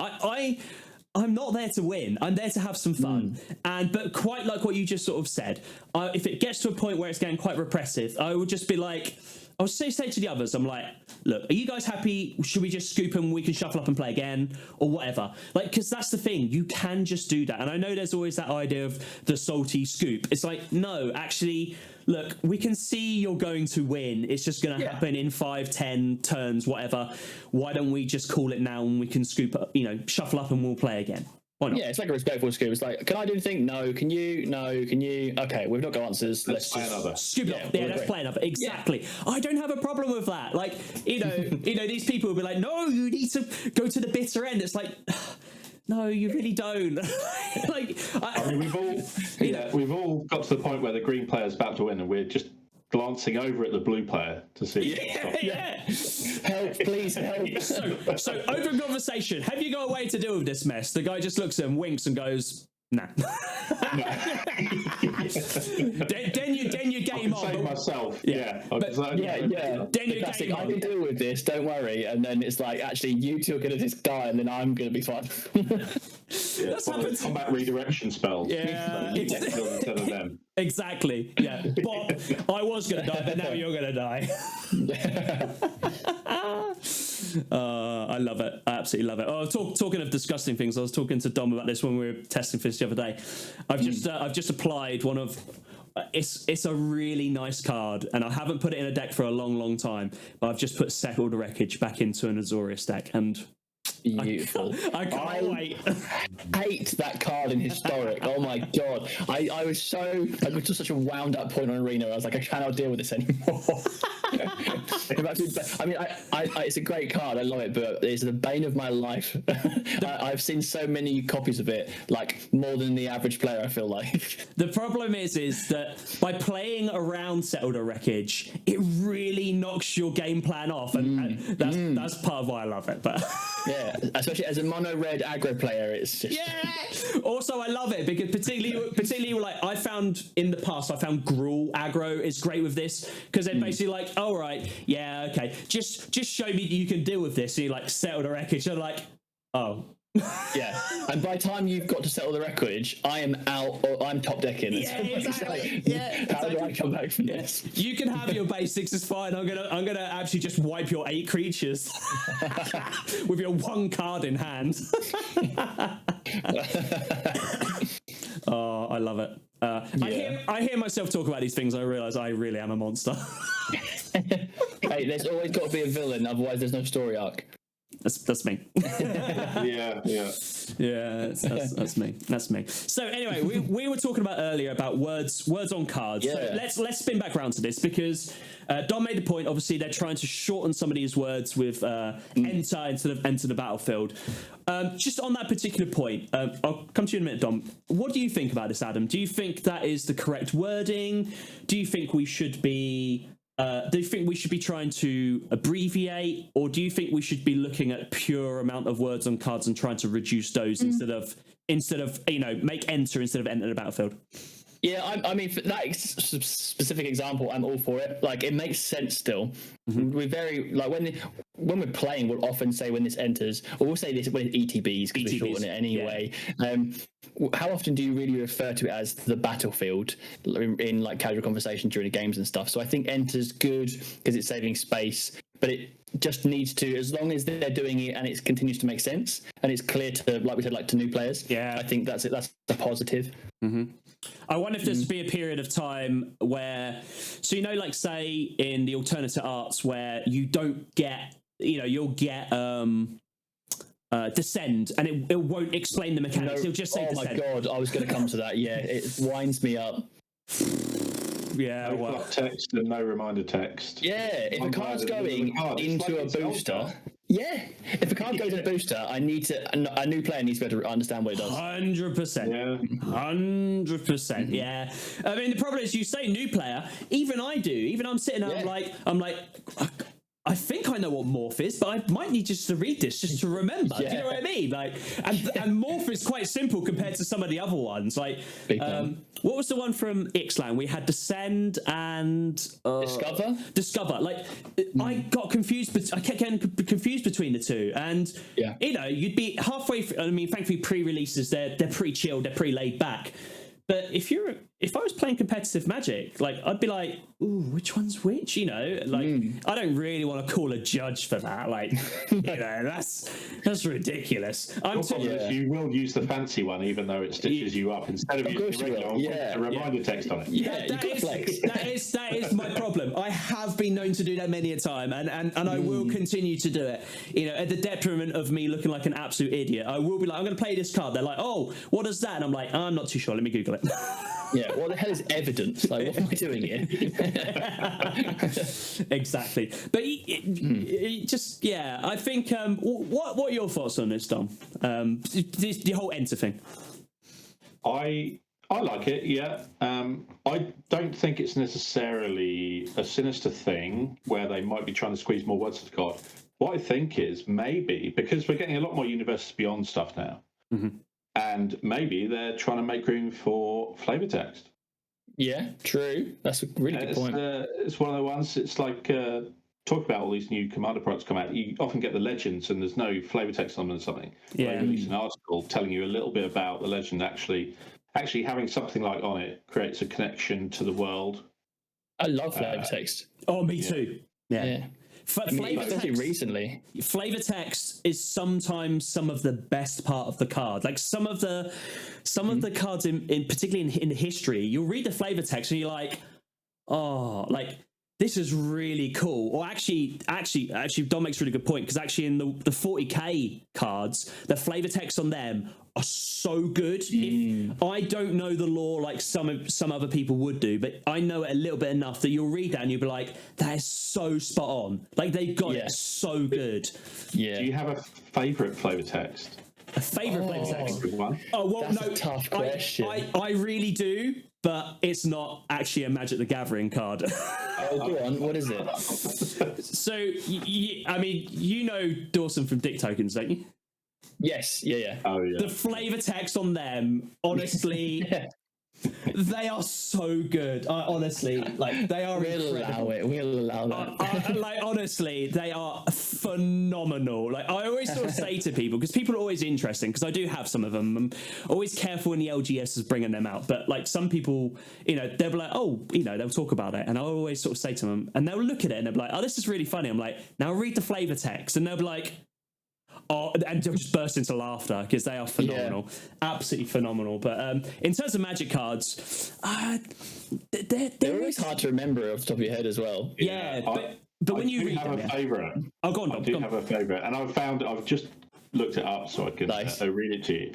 I'm not there to win. I'm there to have some fun. But quite like what you just sort of said, if it gets to a point where it's getting quite repressive, I would just be like... I would say to the others, I'm like, look, are you guys happy? Should we just scoop them? We can shuffle up and play again or whatever. Like, because that's the thing. You can just do that. And I know there's always that idea of the salty scoop. It's like, no, actually, look, we can see you're going to win. It's just going to happen in 5, 10 turns, whatever. Why don't we just call it now and we can scoop up, shuffle up and we'll play again. Yeah, it's like a respectful scoop. It's like, can I do anything? No. Can you? No. Can you? Okay, we've not got answers. Let's play another. Scoop it up. Yeah, let's play another. Exactly. Yeah. I don't have a problem with that. Like, these people will be like, no, you need to go to the bitter end. It's like, no, you really don't. We've all got to the point where the green player's about to win, and we're just glancing over at the blue player to see. Help, please help. So open conversation. Have you got a way to deal with this mess? The guy just looks at him, winks, and goes, nah. then you game I on. can save myself. Yeah. Then your Classic, game I on. can deal with this, don't worry. And then it's like, actually, you two are going to just die, and then I'm going to be fine. That's happened. Combat redirection spells. Yeah, So you get killed instead of them. Exactly. Yeah. Bob, I was going to die, but now you're going to die. I love it. I absolutely love it. Oh, talking of disgusting things, I was talking to Dom about this when we were testing for this the other day. I've just applied one of. It's a really nice card, and I haven't put it in a deck for a long time. But I've just put Settle the Wreckage back into an Azorius deck, and beautiful. I can't wait. Hate that card in Historic. Oh my god, I got to such a wound up point on Arena where I was like, I cannot deal with this anymore. I mean, it's a great card. I love it, but it's the bane of my life. I've seen so many copies of it, like more than the average player. I feel like the problem is that by playing around Settle the Wreckage, it really knocks your game plan off, and that's part of why I love it. But yeah, especially as a mono red aggro player, it's just Also, I love it because particularly like I found in the past, I found Gruul aggro is great with this because they're basically like, all right, yeah, okay, just show me you can deal with this. So you like Settle the Wreckage. You're like, oh. Yeah, and by the time you've got to Settle the Wreckage, I am out, or I'm top decking. Yeah, exactly. How do I come back from this? You can have your basics, it's fine. I'm gonna actually just wipe your 8 creatures with your 1 card in hand. Oh, I love it. I hear myself talk about these things. I realise I really am a monster. Hey, there's always got to be a villain, otherwise there's no story arc. That's me. Yeah. That's me. That's me. So anyway, we were talking about earlier about words on cards. Yeah. So let's spin back around to this because Don made the point. Obviously, they're trying to shorten some of these words with enter instead of enter the battlefield. Just on that particular point, I'll come to you in a minute, Dom. What do you think about this, Adam? Do you think that is the correct wording? Do you think we should be trying to abbreviate, or do you think we should be looking at pure amount of words on cards and trying to reduce those instead of make enter instead of enter the battlefield? Yeah, I mean, for that specific example, I'm all for it. Like, it makes sense still. We're very, like, when we're playing, we'll often say when this enters, or we'll say this when it's ETBs, because we shorten it anyway. Yeah. How often do you really refer to it as the battlefield in like casual conversation during the games and stuff? So I think enter's good because it's saving space, but it just needs to, as long as they're doing it and it continues to make sense and it's clear to, like we said, like to new players. Yeah, I think that's it. That's a positive. I wonder if there's to be a period of time where, so like say in the alternate arts where you don't get, you'll get descend, and it won't explain the mechanics. It'll just say descend. Oh my god, I was going to come to that. Yeah, it winds me up. Yeah, no fluff text and no reminder text. Yeah, if a card's going into a booster. Yeah, if a card goes in a booster, a new player needs to be able to understand what it does. 100%. Yeah. 100%. Yeah. I mean, the problem is, you say new player. Even I do. Even I'm sitting there. I'm like. I think I know what morph is, but I might need just to read this just to remember. Do you know what I mean? Like, and morph is quite simple compared to some of the other ones. Like, what was the one from Ixalan? We had descend and Discover. Like, I got confused, but I kept getting confused between the two. And you'd be halfway. I mean, thankfully, pre-releases they're pretty chilled, they're pretty laid back. But if I was playing competitive Magic, like I'd be like, ooh, which one's which? I don't really want to call a judge for that. Like, that's ridiculous. You will use the fancy one, even though it stitches you up instead of using the regular one. Yeah, a reminder text on it. Yeah, that is my problem. I have been known to do that many a time, and I will continue to do it. At the detriment of me looking like an absolute idiot. I will be like, I'm going to play this card. They're like, oh, what is that? And I'm like, I'm not too sure. Let me Google it. Yeah, what the hell is evidence? Like, what am I doing here? Exactly. But I think, what are your thoughts on this, Dom? The whole enter thing. I like it, yeah. I don't think it's necessarily a sinister thing where they might be trying to squeeze more words to the card. What I think is maybe, because we're getting a lot more Universes Beyond stuff now, and maybe they're trying to make room for flavor text. Yeah, true. That's a really good point. It's one of the ones. It's like talk about all these new Commander products come out. You often get the legends, and there's no flavor text on them or something. Yeah. They release an article telling you a little bit about the legend. Actually having something like on it creates a connection to the world. I love flavor text. Oh, me too. Yeah. Flavor text recently. Flavor text is sometimes some of the best part of the card. Like some of the cards in particularly in history, you'll read the flavor text and you're like, oh, like this is really cool. Or actually, Don makes a really good point, because actually in the 40k cards, the flavor text on them are so good. I don't know the lore like some other people would do, but I know it a little bit enough that you'll read that and you'll be like, that is so spot on. Like they got it so good. Yeah. Do you have a favourite flavor text? A favourite flavor text? One? Oh well, That's no. a tough question. I really do, but it's not actually a Magic the Gathering card. Oh, go on. What is it? So, I mean, you know Dawson from Dick Tokens, don't you? Yes. Yeah. Oh yeah. The flavor text on them, honestly, they are so good. Honestly, like they are. We'll allow that. Like honestly, they are phenomenal. Like I always sort of say to people, because people are always interesting, because I do have some of them. I'm always careful when the LGS is bringing them out, but like some people, they'll be like, oh, they'll talk about it, and I'll always sort of say to them, and they'll look at it and they'll be like, oh, this is really funny. I'm like, now read the flavor text, and they'll be like, oh, and they'll just burst into laughter because they are phenomenal, absolutely phenomenal. But in terms of Magic cards, they're always hard to remember off the top of your head as well. Yeah, but when you read them, a favourite. Oh, go on, I do have a favourite, and I've just looked it up so I can read it to you.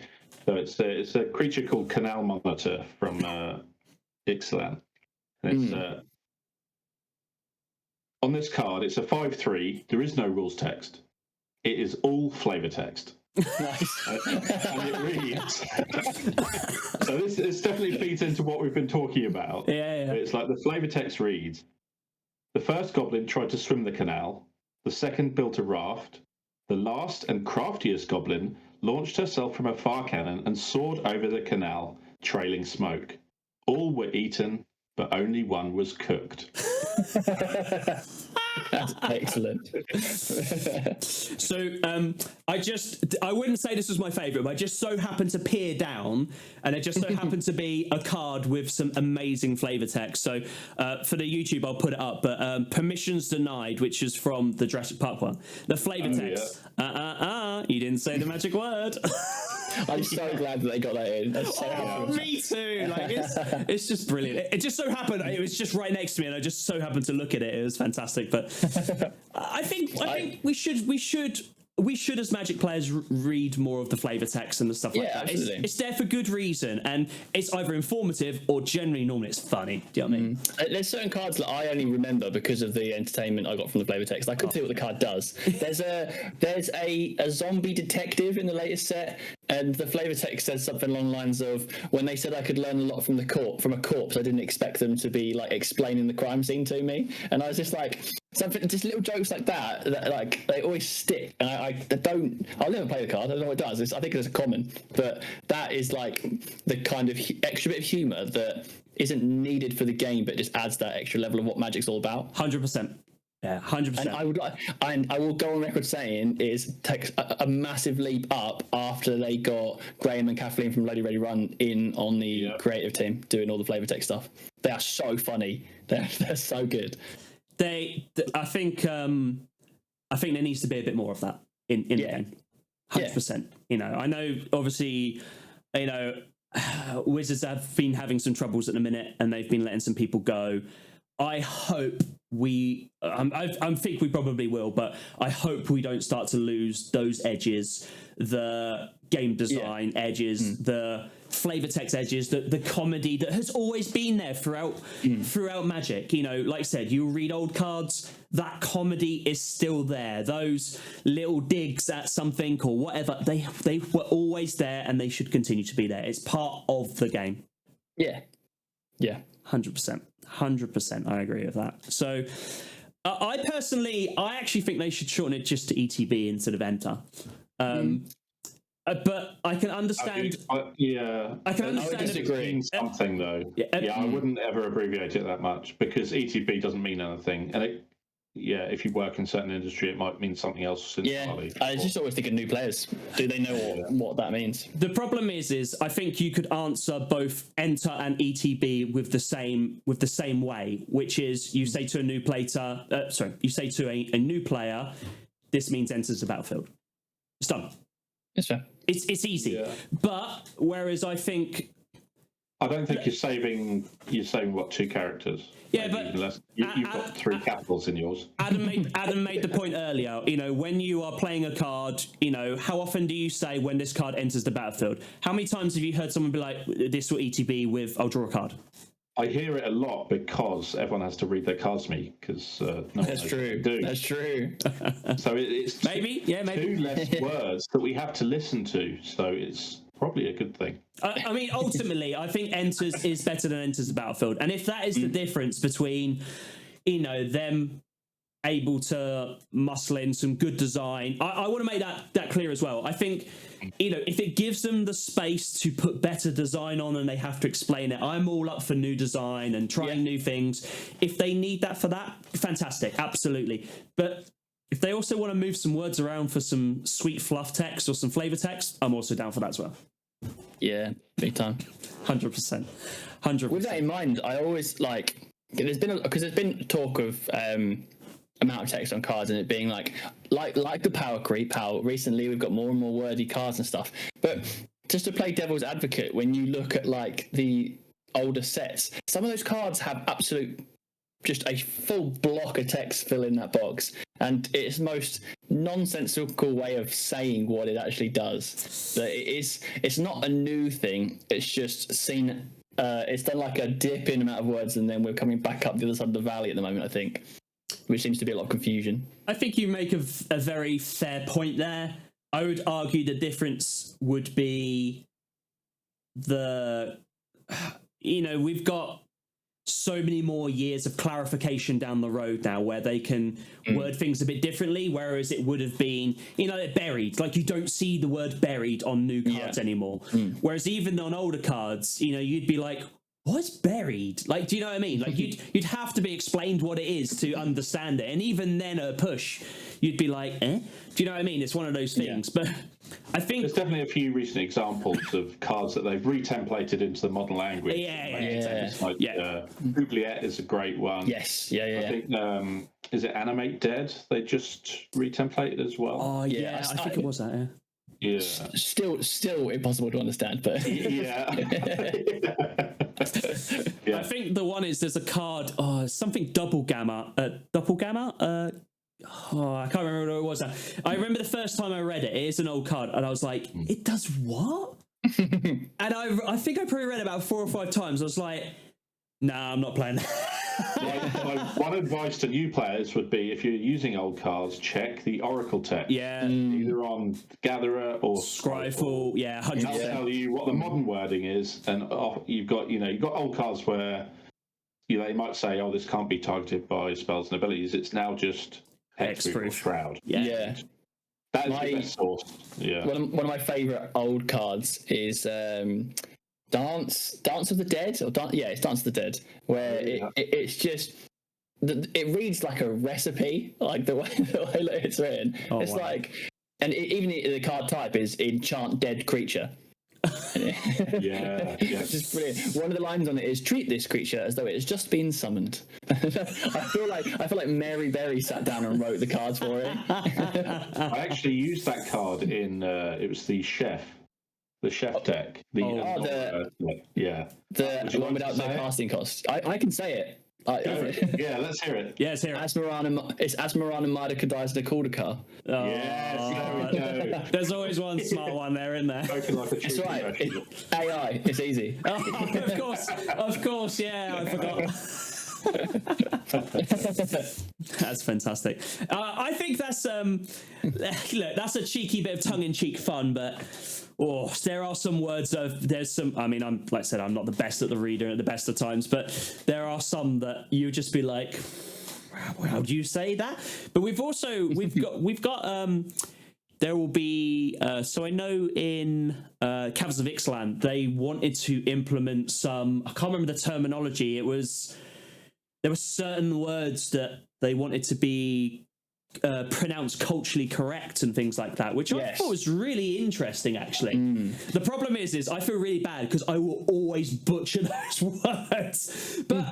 So it's a creature called Canal Monitor from Ixalan. It's on this card. It's a 5/3. There is no rules text. It is all flavor text. Nice. And it reads. So this definitely feeds into what we've been talking about. Yeah. It's like the flavor text reads: the first goblin tried to swim the canal. The second built a raft. The last and craftiest goblin launched herself from a fire cannon and soared over the canal, trailing smoke. All were eaten, but only one was cooked. That's excellent. So I wouldn't say this was my favourite, but I just so happened to peer down, and it just so happened to be a card with some amazing flavour text. So for the YouTube, I'll put it up, but Permissions Denied, which is from the Jurassic Park one. The flavour text, you didn't say the magic word. I'm so glad that they got that in. That's so happy. Me too. Like it's just brilliant. It just so happened it was just right next to me, and I just so happened to look at it. It was fantastic. But I think we should as Magic players read more of the flavor text and the stuff like that. It's there for good reason, and it's either informative or normally it's funny. Do you know what I mean? There's certain cards that I only remember because of the entertainment I got from the flavor text. I couldn't tell what the card does. There's a zombie detective in the latest set, and the flavor text says something along the lines of, when they said I could learn a lot from a corpse, I didn't expect them to be like explaining the crime scene to me. And I was just like, just little jokes like that like they always stick. And I'll never play the card. I don't know what it does. I think it's common, but that is like the kind of extra bit of humour that isn't needed for the game, but just adds that extra level of what Magic's all about. 100%. Yeah, 100%. And I will go on record saying it takes a massive leap up after they got Graham and Kathleen from Loaded Ready Run in on the creative team doing all the flavor text stuff. They are so funny. They're so good. I think there needs to be a bit more of that in the game. 100%. I know obviously, Wizards have been having some troubles at the minute, and they've been letting some people go. I hope I think we probably will, but I hope we don't start to lose those edges, the game design edges, the flavor text edges, the comedy that has always been there throughout Magic. Like I said, you read old cards, that comedy is still there. Those little digs at something or whatever, they were always there, and they should continue to be there. It's part of the game. Yeah. 100%. I agree with that. So I actually think they should shorten it just to ETB instead of Enter. but I can understand. I can understand. I would disagree. Something though. I wouldn't ever abbreviate it that much because ETB doesn't mean anything, and if you work in a certain industry, it might mean something else entirely. I just always think of new players. Do they know what that means? The problem is I think you could answer both enter and ETB with the same way, which is you say to a new player, you say to a new player, this means enters the battlefield. It's done. Yes, sir. It's easy, but whereas I don't think you're saving what, 2 characters? Yeah, but you've got 3 capitals in yours. Adam made the point earlier. When you are playing a card, how often do you say when this card enters the battlefield? How many times have you heard someone be like, "This will ETB with I'll draw a card"? I hear it a lot because everyone has to read their cards to me because that's true. That's true. So it's maybe 2 less words that we have to listen to. So it's probably a good thing. I mean, ultimately, I think enters is better than enters the battlefield, and if that is the difference between, them able to muscle in some good design, I want to make that clear as well. I think, if it gives them the space to put better design on and they have to explain it, I'm all up for new design and trying new things. If they need that for that, fantastic, absolutely. But if they also want to move some words around for some sweet fluff text or some flavor text, I'm also down for that as well. Yeah, big time. 100%. With that in mind, I always there's been talk of amount of text on cards and it being like the power creep. How recently we've got more and more wordy cards and stuff. But just to play devil's advocate, when you look at the older sets, some of those cards have just a full block of text fill in that box, and it's the most nonsensical way of saying what it actually does. But it's not a new thing. It's just seen. It's done like a dip in amount of words, and then we're coming back up the other side of the valley at the moment, I think, which seems to be a lot of confusion. I think you make a very fair point there. I would argue the difference would be we've got so many more years of clarification down the road now where they can word things a bit differently, whereas it would have been, they're buried. Like, you don't see the word buried on new cards anymore. Whereas even on older cards, you'd be like, what's buried? Like, do you know what I mean? Like, you'd have to be explained what it is to understand it. And even then at a push, you'd be like, eh? Do you know what I mean? It's one of those things. But I think there's definitely a few recent examples of cards that they've retemplated into the modern language. Oubliette is a great one. Yes. Yeah. I think, is it Animate Dead? They just retemplated as well. Oh, yeah. I think it was that, yeah. Still impossible to understand, but I think the one is there's a card, something doppelganger. I can't remember what it was now. I remember the first time I read it. It is an old card, and I was like, it does what? And I think I probably read it about 4 or 5 times. I was like, nah, I'm not playing that. One advice to new players would be, if you're using old cards, check the Oracle text. Yeah. Either on Gatherer or Scryfall. Yeah, 100%. That'll tell you what the modern wording is. And you've got old cards where they might say, this can't be targeted by spells and abilities. It's now just Hexproof or Shroud. Yeah. That is the best source. Yeah. One of my favourite old cards is Dance of the Dead, it's Dance of the Dead, where it's just it reads like a recipe, like the way it's written. It's wow. And even the card type is enchant dead creature. Yeah. Just brilliant. One of the lines on it is, treat this creature as though it has just been summoned. I feel like Mary Berry sat down and wrote the cards for it. I actually used that card in it was the chef deck. The one without no casting cost. I can say it. Yeah, let's hear it. Yes, here. It's Asmaran and Mardukadai's Nakudaka. Yes, there we go. There's always one smart one there, isn't there? Like it's right. AI. It's easy. Of course. Yeah, I forgot. That's fantastic. I think that's that's a cheeky bit of tongue-in-cheek fun, but there are some words there's some. I mean, I'm like I said, I'm not the best at the reader at the best of times, but there are some that you just be like, how do you say that? But we've got there will be. So I know in Caverns of Ixalan, they wanted to implement some. I can't remember the terminology. There were certain words that they wanted to be pronounced culturally correct and things like that, which I thought was really interesting, actually. The problem is I feel really bad because I will always butcher those words. But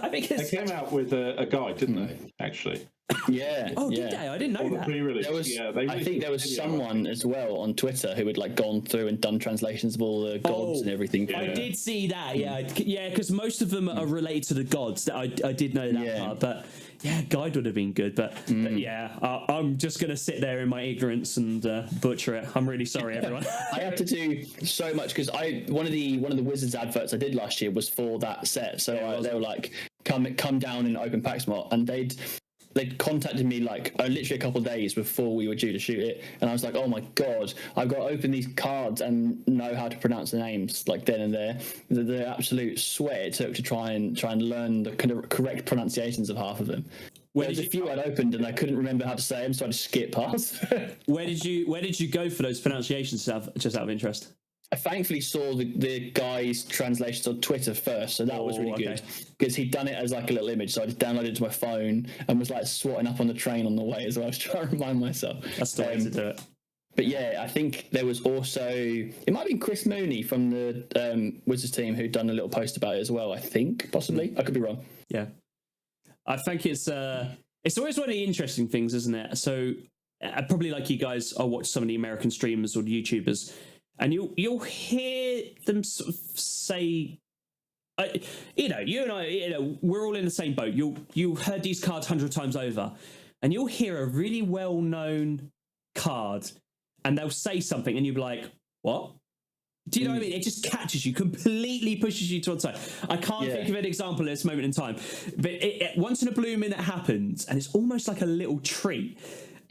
I think they came out with a guide, didn't they? Actually. Yeah. Oh, did they? I didn't know that. I think there was someone as well on Twitter who had like gone through and done translations of all the gods and everything. I did see that. Yeah, because most of them are related to the gods. That I did know that part, but. Yeah, guide would have been good, but yeah, I'm just going to sit there in my ignorance and butcher it. I'm really sorry, everyone. I had to do so much because one of the Wizards adverts I did last year was for that set. So they were like, come down in open pack smart, and they'd contacted me like literally a couple of days before we were due to shoot it, and I was like, oh my god, I've got to open these cards and know how to pronounce the names like then and there. The absolute sweat it took to try and learn the kind of correct pronunciations of half of them. There's a few I'd opened and I couldn't remember how to say them, so I just skip past. Where did you go for those pronunciations? Just out of interest. I thankfully saw the guy's translations on Twitter first, so that was really good because he'd done it as like a little image. So I just downloaded it to my phone and was like swatting up on the train on the way as well. I was trying to remind myself. That's the way to do it. But yeah, I think there was also, it might have been Chris Mooney from the Wizards team who'd done a little post about it as well. I think possibly I could be wrong. Yeah, I think it's always one of the interesting things, isn't it? So probably like you guys, I'll watch some of the American streamers or the YouTubers. And you'll hear them sort of say, you and I, we're all in the same boat. You heard these cards 100 times over, and you'll hear a really well-known card, and they'll say something, and you'll be like, "What?" Do you know what I mean? It just catches you, completely pushes you to one side. I can't think of an example at this moment in time, but once in a blue moon it happens, and it's almost like a little treat.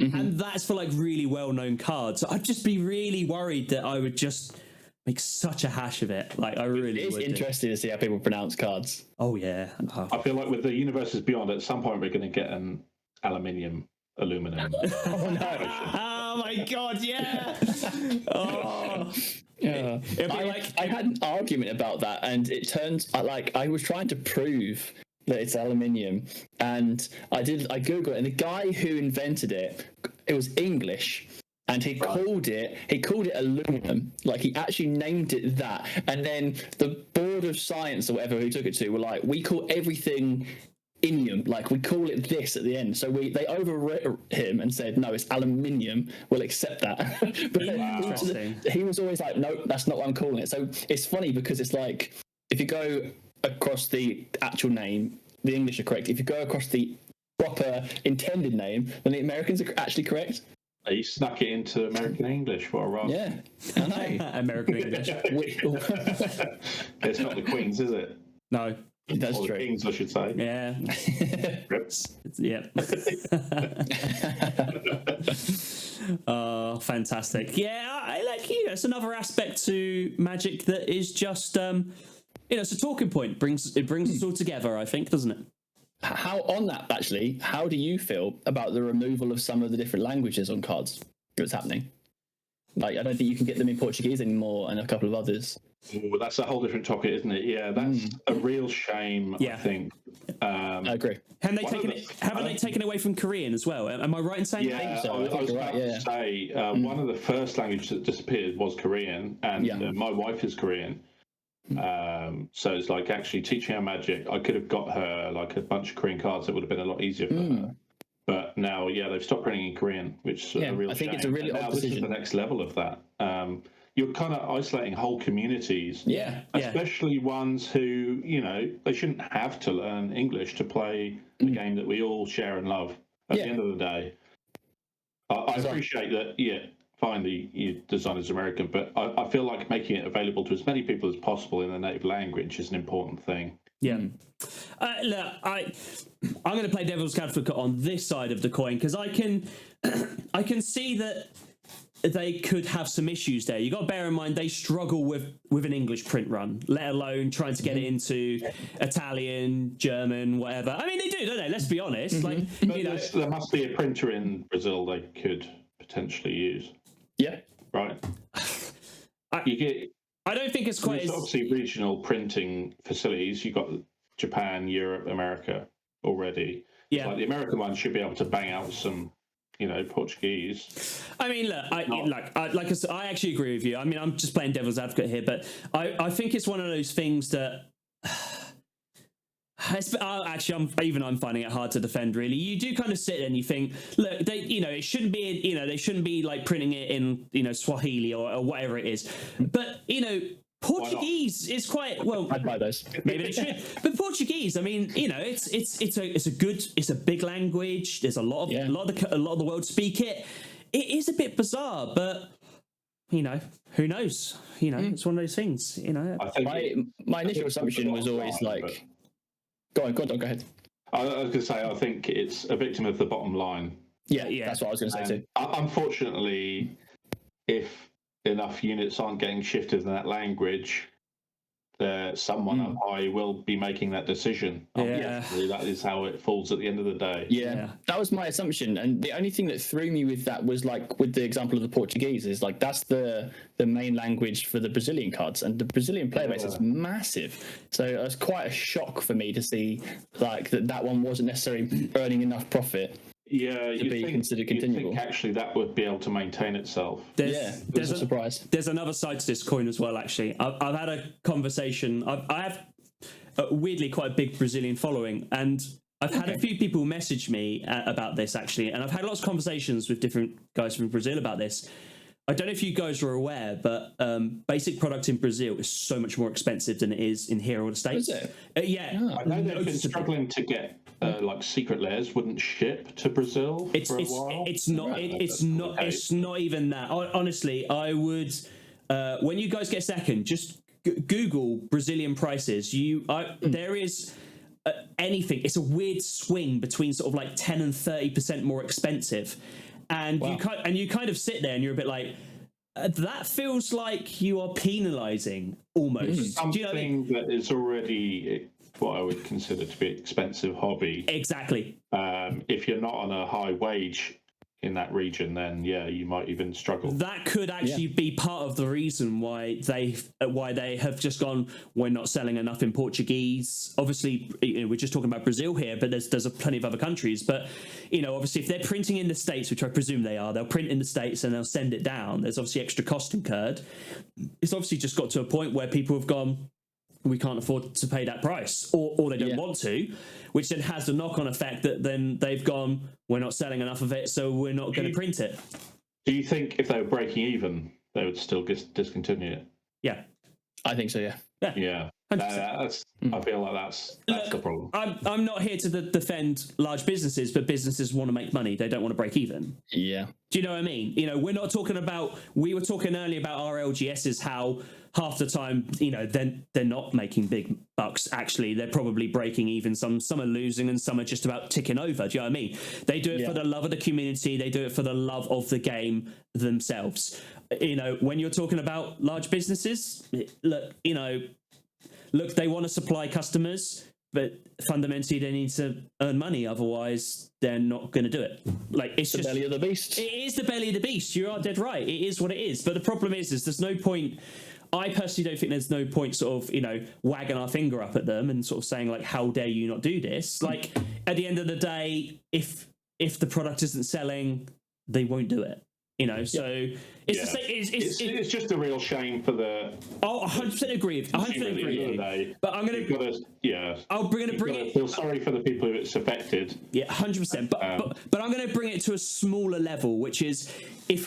And that's for like really well-known cards. So I'd just be really worried that I would just make such a hash of it. Like I really would. It's interesting to see how people pronounce cards. Oh yeah. I feel like with the Universes Beyond, at some point we're going to get an aluminum. Oh no! Oh my god! Yeah. Oh. Yeah. I had an argument about that, and it turns like I was trying to prove that it's aluminium, and I googled it, and the guy who invented it was English, and he called it aluminum, like he actually named it that. And then the board of science or whatever who took it to were like, we call everything inium, like we call it this at the end. So they overwrote him and said, no, it's aluminium, we'll accept that. But he was always like, no, that's not what I'm calling it. So it's funny because it's like, if you go across the actual name, the English are correct. If you go across the proper intended name, then the Americans are actually correct. You snuck it into American English. What a rock. Yeah, I know. American English. It's not the Queen's, is it? No. That's or true. The Kings, I should say. Yeah. Yeah. Oh, fantastic. Yeah, I like it's another aspect to Magic that is just it's a talking point. It brings us all together, I think, doesn't it? How on that actually? How do you feel about the removal of some of the different languages on cards that's happening? Like, I don't think you can get them in Portuguese anymore, and a couple of others. Ooh, that's a whole different topic, isn't it? Yeah, that's a real shame. I think. I agree. Haven't they taken away from Korean as well? Am I right in saying that? Yeah, so. I was about to say one of the first languages that disappeared was Korean, and my wife is Korean. So it's like actually teaching her Magic. I could have got her like a bunch of Korean cards that would have been a lot easier for her. But now, they've stopped printing in Korean, which is a real shame. I think it's a really odd decision. This is the next level of that. You're kind of isolating whole communities, especially ones who, they shouldn't have to learn English to play the game that we all share and love. At the end of the day, I appreciate that. Fine, the design is American, but I feel like making it available to as many people as possible in their native language is an important thing. Yeah. Look, I'm going to play devil's advocate on this side of the coin because I can see that they could have some issues there. You got to bear in mind they struggle with an English print run, let alone trying to get it into Italian, German, whatever. I mean, they do, don't they? Let's be honest. Like, but there must be a printer in Brazil they could potentially use. Yeah. Right. I don't think it's quite there's obviously regional printing facilities. You've got Japan, Europe, America already. Yeah. Like the American one should be able to bang out some, Portuguese. I mean, look, I said, I actually agree with you. I mean, I'm just playing devil's advocate here, but I think it's one of those things that. I'm finding it hard to defend. Really, you do kind of sit there and you think, look, it shouldn't be, they shouldn't be like printing it in, Swahili or whatever it is. But Portuguese is quite well. I'd buy those. Maybe they should. But Portuguese, I mean, it's a big language. There's a lot of the world speak it. It is a bit bizarre, but who knows? It's one of those things. I think my initial assumption was always like. Go on, go ahead. I was going to say, I think it's a victim of the bottom line. Yeah, that's what I was going to say too. Unfortunately, if enough units aren't getting shifted in that language, someone up high will be making that decision. Yeah. That is how it falls at the end of the day. Yeah, that was my assumption. And the only thing that threw me with that was like with the example of the Portuguese is like that's the main language for the Brazilian cards, and the Brazilian player base is massive. So it was quite a shock for me to see like that one wasn't necessarily earning enough profit. Yeah, to be considered continual. Think actually that would be able to maintain itself. There's a surprise. There's another side to this coin as well. Actually, I've had a conversation. I have weirdly quite a big Brazilian following, and I've had a few people message me about this actually, and I've had lots of conversations with different guys from Brazil about this. I don't know if you guys are aware, but basic product in Brazil is so much more expensive than it is in here or the States. Is it? Yeah. I know they've been struggling to get like secret layers wouldn't ship to Brazil for a while. It's not even that. Honestly, I would when you guys get a second, just Google Brazilian prices. There is anything. It's a weird swing between sort of like 10 and 30% more expensive. And you kind of sit there and you're a bit like, that feels like you are penalising almost. Something Do you know what I mean? that is already what I would consider to be an expensive hobby. Exactly. If you're not on a high wage in that region, then you might even struggle. That could actually be part of the reason why they have just gone, we're not selling enough in Portuguese. Obviously, we're just talking about Brazil here, but there's plenty of other countries. But obviously, if they're printing in the States, which I presume they are, they'll print in the States and they'll send it down. There's obviously extra cost incurred. It's obviously just got to a point where people have gone, we can't afford to pay that price, or they don't want to, which then has the knock-on effect that then they've gone, we're not selling enough of it, so we're not going to print it. Do you think if they were breaking even, they would still discontinue it? Yeah. I think so, yeah. Yeah. I feel like that's the problem. I'm not here to defend large businesses, but businesses want to make money. They don't want to break even. Yeah. Do you know what I mean? We're not talking about, we were talking earlier about our LGSs, how half the time, they're not making big bucks. Actually, they're probably breaking even. Some are losing and some are just about ticking over. Do you know what I mean? They do it for the love of the community. They do it for the love of the game themselves. When you're talking about large businesses, look, they want to supply customers, but fundamentally they need to earn money. Otherwise, they're not going to do it. Like it's the belly of the beast. It is the belly of the beast. You are dead right. It is what it is. But the problem is there's no point. I personally don't think there's no point sort of, wagging our finger up at them and sort of saying like, how dare you not do this? Like at the end of the day, if the product isn't selling, they won't do it. So it's just a real shame for the. Oh, 100% agree. 100% agree. But I'm going to. I'll bring it. Feel sorry for the people who it's affected. Yeah, 100%. But I'm going to bring it to a smaller level, which is if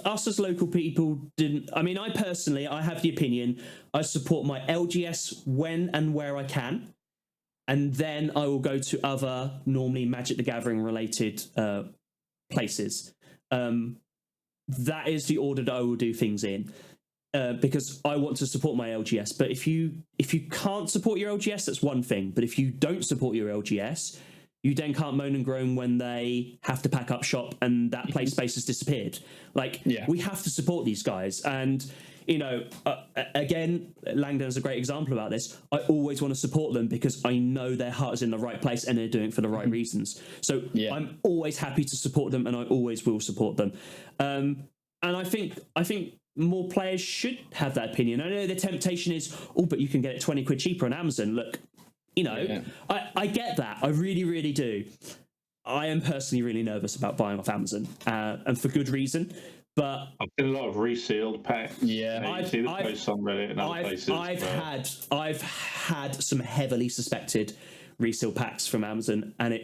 us as local people didn't. I mean, I have the opinion. I support my LGS when and where I can, and then I will go to other normally Magic the Gathering related places. That is the order that I will do things in, because I want to support my LGS. But if you can't support your LGS, that's one thing. But if you don't support your LGS, you then can't moan and groan when they have to pack up shop and that play space has disappeared. We have to support these guys. And again, Langdon's a great example about this. I always want to support them because I know their heart is in the right place and they're doing it for the right reasons. So I'm always happy to support them, and I always will support them. And I think more players should have that opinion. I know the temptation is, but you can get it 20 quid cheaper on Amazon. Look, I get that. I really, really do. I am personally really nervous about buying off Amazon, and for good reason. But I've seen a lot of resealed packs. Yeah, you see the posts on Reddit and other places. I've had some heavily suspected resale packs from Amazon, and it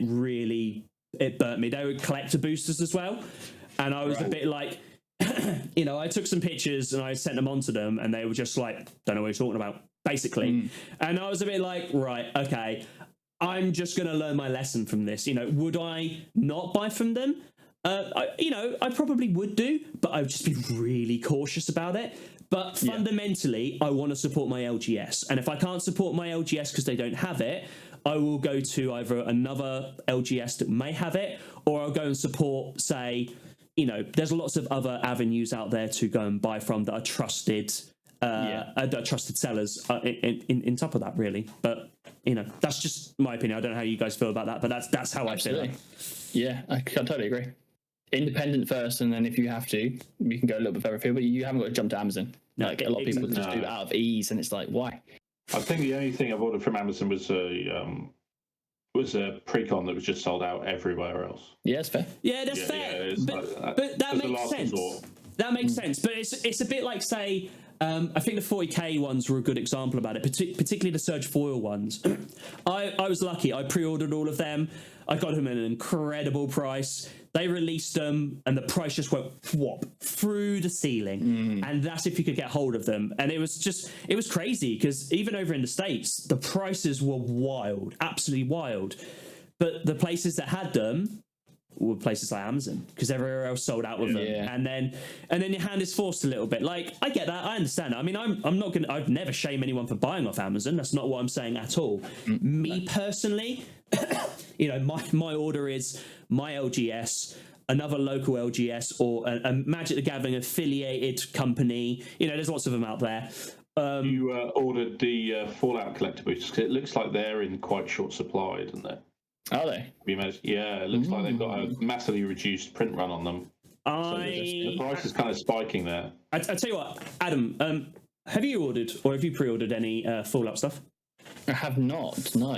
burnt me. They were collector boosters as well, and I was a bit like, I took some pictures and I sent them on to them, and they were just like, don't know what you're talking about, basically. And I was a bit like, right, okay, I'm just going to learn my lesson from this. Would I not buy from them? I probably would do, but I would just be really cautious about it. But fundamentally, I want to support my LGS. And if I can't support my LGS because they don't have it, I will go to either another LGS that may have it, or I'll go and support, say, there's lots of other avenues out there to go and buy from that are trusted, trusted sellers in top of that, really. But, that's just my opinion. I don't know how you guys feel about that, but that's how Absolutely. I feel. Yeah, I totally agree. Independent first, and then if you have to, you can go a little bit further afield, but you haven't got to jump to Amazon. No, a lot of people just do it out of ease, and it's like, why? I think the only thing I've ordered from Amazon was a Precon that was just sold out everywhere else. Yeah, it's fair. Yeah, that's fair. But that makes sense. That makes sense. But it's a bit like, say, I think the 40k ones were a good example about it, particularly the Surge Foil ones. I was lucky. I pre-ordered all of them. I got them at an incredible price. They released them, and the price just went through the ceiling. And that's if you could get hold of them. And it was crazy, because even over in the States, the prices were wild, absolutely wild. But the places that had them were places like Amazon, because everywhere else sold out with them. And then your hand is forced a little bit. Like, I get that, I understand that. I mean, I'd never shame anyone for buying off Amazon. That's not what I'm saying at all. Me personally, my order is my LGS, another local LGS, or a Magic the Gathering affiliated company. There's lots of them out there. You ordered the Fallout collector boosters, because it looks like they're in quite short supply, doesn't it? Are they? Yeah, it looks like they've got a massively reduced print run on them. The price is kind of spiking there. I tell you what, Adam, have you ordered or have you pre-ordered any Fallout stuff? I have not. No.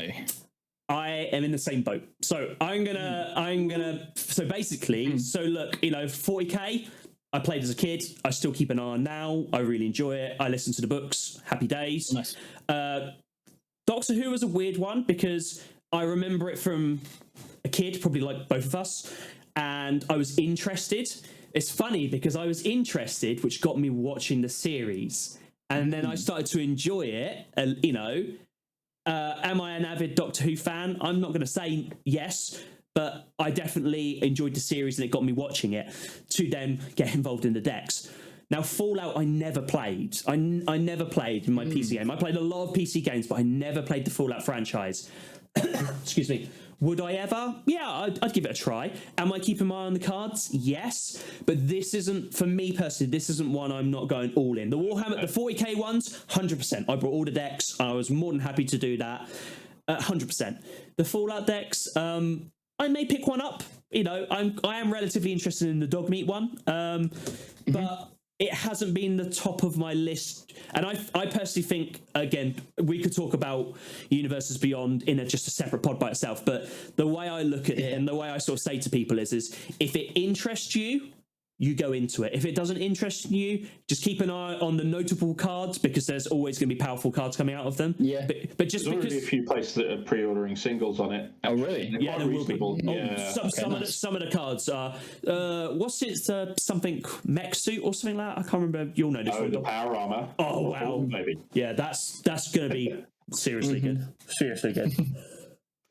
I am in the same boat. So I'm gonna. So basically, so look, 40k. I played as a kid. I still keep an eye on now. I really enjoy it. I listen to the books. Happy days. Nice. Doctor Who was a weird one, because I remember it from a kid, probably like both of us, and I was interested. It's funny because I was interested, which got me watching the series, and then I started to enjoy it. Am I an avid Doctor Who fan? I'm not going to say yes, but I definitely enjoyed the series, and it got me watching it to then get involved in the decks. Now, Fallout, I never played. I never played in my PC game. I played a lot of PC games, but I never played the Fallout franchise. Excuse me. Would I ever? Yeah, I'd give it a try. Am I keeping my eye on the cards? Yes. But this isn't, for me personally, this isn't one I'm not going all in. The Warhammer, the 40k ones, 100%. I brought all the decks. I was more than happy to do that. 100%. The Fallout decks, I may pick one up. I am relatively interested in the Dogmeat one. But it hasn't been the top of my list. And I personally think, again, we could talk about Universes Beyond in just a separate pod by itself, but the way I look at it and the way I sort of say to people is if it interests you, you go into it. If it doesn't interest you, just keep an eye on the notable cards, because there's always going to be powerful cards coming out of them. Yeah. But just there's because already a few places that are pre-ordering singles on it. Oh, really? Yeah, there will be. Yeah. Some of the cards are what's it? Something mech suit or something like that. I can't remember. You'll know this one. The power armor. Oh wow, maybe. Yeah, that's going to be seriously good. Seriously good.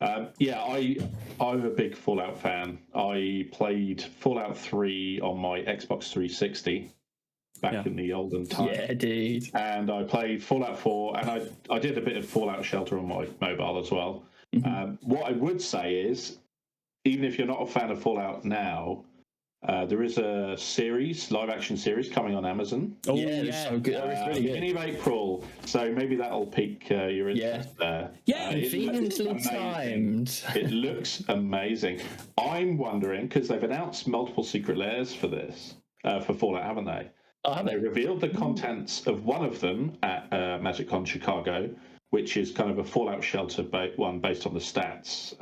I'm a big Fallout fan. I played Fallout 3 on my Xbox 360 back in the olden times. Yeah, dude. And I played Fallout 4, and I did a bit of Fallout Shelter on my mobile as well. What I would say is, even if you're not a fan of Fallout now, There is a live action series coming on Amazon. Oh, yeah, it's so good. It's really good. Beginning of April, so maybe that'll pique your interest there. Yeah, conveniently timed. It looks amazing. I'm wondering, because they've announced multiple secret layers for this, for Fallout, haven't they? Oh, have They they? revealed the contents of one of them at MagicCon Chicago, which is kind of a Fallout Shelter one based on the stats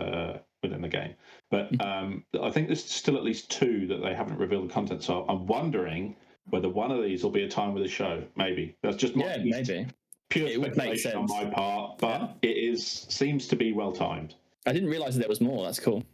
within the game. But I think there's still at least 2 that they haven't revealed the contents of. I'm wondering whether one of these will be a time with the show. Maybe that's just Maybe. Pure It would make speculation on sense. my part, but it seems to be well timed. I didn't realize there was more. That's cool.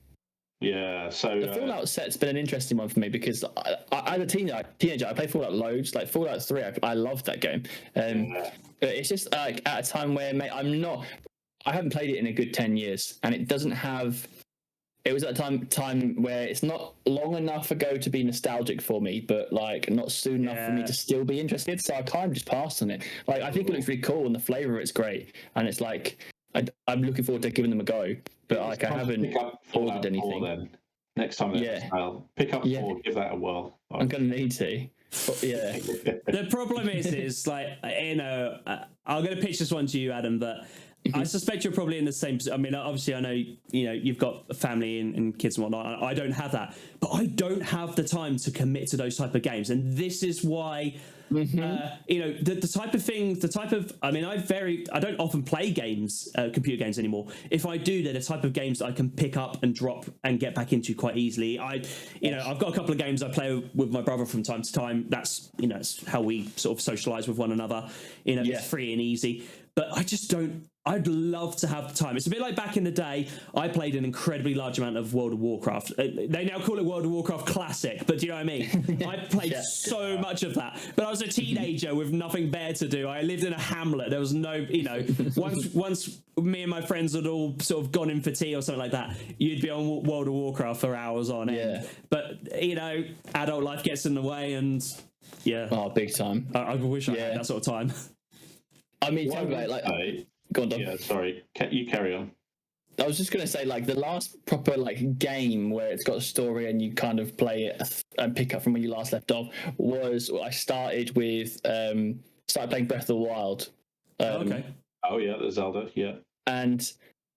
Yeah, so The Fallout set's been an interesting one for me because as a teenager, I played Fallout loads. Like Fallout 3, I loved that game. But it's just like at a time where I haven't played it in a good 10 years, and it doesn't have. It was at a time where it's not long enough ago to be nostalgic for me, but like not soon enough for me to still be interested. So I kind of just passed on it. Like I think it looks really cool and the flavor of it's great, and it's like I'm looking forward to giving them a go. But like I haven't ordered anything. Then. Next time, I'll pick up 4, give that a whirl. I'm gonna need to. But, yeah. The problem is like I'm going to pitch this one to you, Adam. But I suspect you're probably in the same. I mean, obviously, I know you've got a family and kids and whatnot. I don't have that, but I don't have the time to commit to those type of games, and this is why. The type of thing, I mean, I don't often play games, computer games anymore. If I do, they're the type of games that I can pick up and drop and get back into quite easily. I've got a couple of games I play with my brother from time to time. That's it's how we sort of socialize with one another. It's free and easy. But I just don't. I'd love to have the time. It's a bit like back in the day. I played an incredibly large amount of World of Warcraft. They now call it World of Warcraft Classic, but do you know what I mean? I played so much of that. But I was a teenager with nothing better to do. I lived in a hamlet. There was no, once me and my friends had all sort of gone in for tea or something like that, you'd be on World of Warcraft for hours on end. Yeah. But, adult life gets in the way and, Oh, big time. I wish I had that sort of time. I mean, talk about go on, Dom. Yeah, sorry. You carry on. I was just going to say, like, the last proper, like, game where it's got a story and you kind of play it and pick up from where you last left off was I started playing Breath of the Wild. Okay. Oh, yeah, the Zelda, yeah. And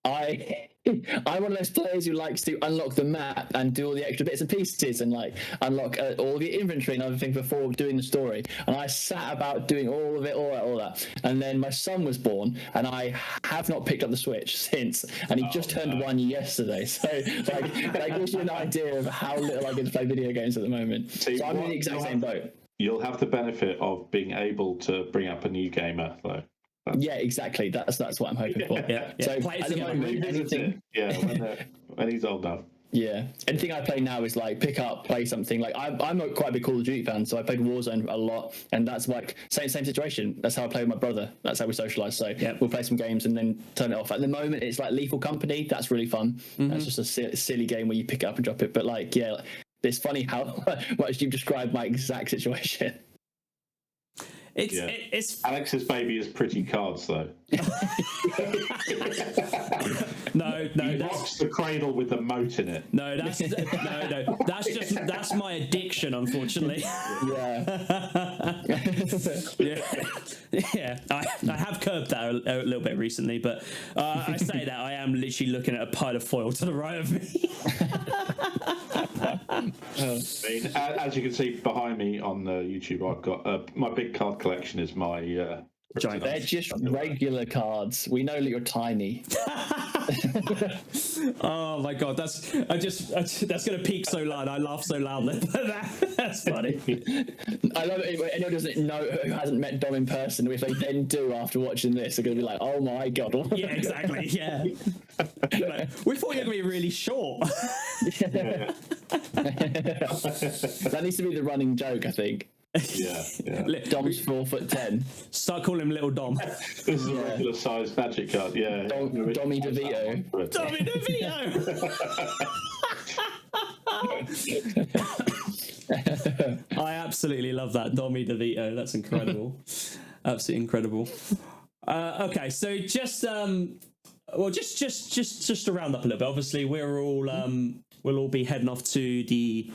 I'm one of those players who likes to unlock the map and do all the extra bits and pieces and like unlock all the inventory and other things before doing the story. And I sat about doing all of it, all that. And then my son was born, and I have not picked up the Switch since. And he just turned 1 yesterday. So that gives you an idea of how little I get to play video games at the moment. So I'm in the exact same boat. You'll have the benefit of being able to bring up a new gamer, though. Yeah, exactly. That's what I'm hoping for. Yeah. So play at the moment, anything. Yeah, when he's old enough. Yeah, anything I play now is like pick up, play something. Like I'm quite a big Call of Duty fan, so I played Warzone a lot, and that's like same situation. That's how I play with my brother. That's how we socialise. So we'll play some games and then turn it off. At the moment, it's like Lethal Company. That's really fun. Mm-hmm. That's just a silly game where you pick it up and drop it. But like, it's funny how much you've described my exact situation. It's Alex's baby is pretty cards though. No, he rocks the cradle with the moat in it. No, that's that's my addiction, unfortunately. Yeah. I have curbed that a little bit recently, but I say that I am literally looking at a pile of foil to the right of me. I mean, as you can see behind me on YouTube, I've got my big card collection is my giant. They're just regular cards. We know that you're tiny. Oh my god, that's gonna peak so loud. I laugh so loudly. That's funny. I love it. Anyone who hasn't met Dom in person, if they then do after watching this, they're gonna be like, "Oh my god!" Yeah, exactly. Yeah. We thought you were gonna be really short. That needs to be the running joke, I think. Yeah. Dom's 4'10". Start calling him Little Dom. This is a regular sized magic card. Yeah. Dommy DeVito. Dommy DeVito. I absolutely love that, Dommy DeVito. That's incredible. Absolutely incredible. Okay, so just to round up a little bit. Obviously, we'll all be heading off to the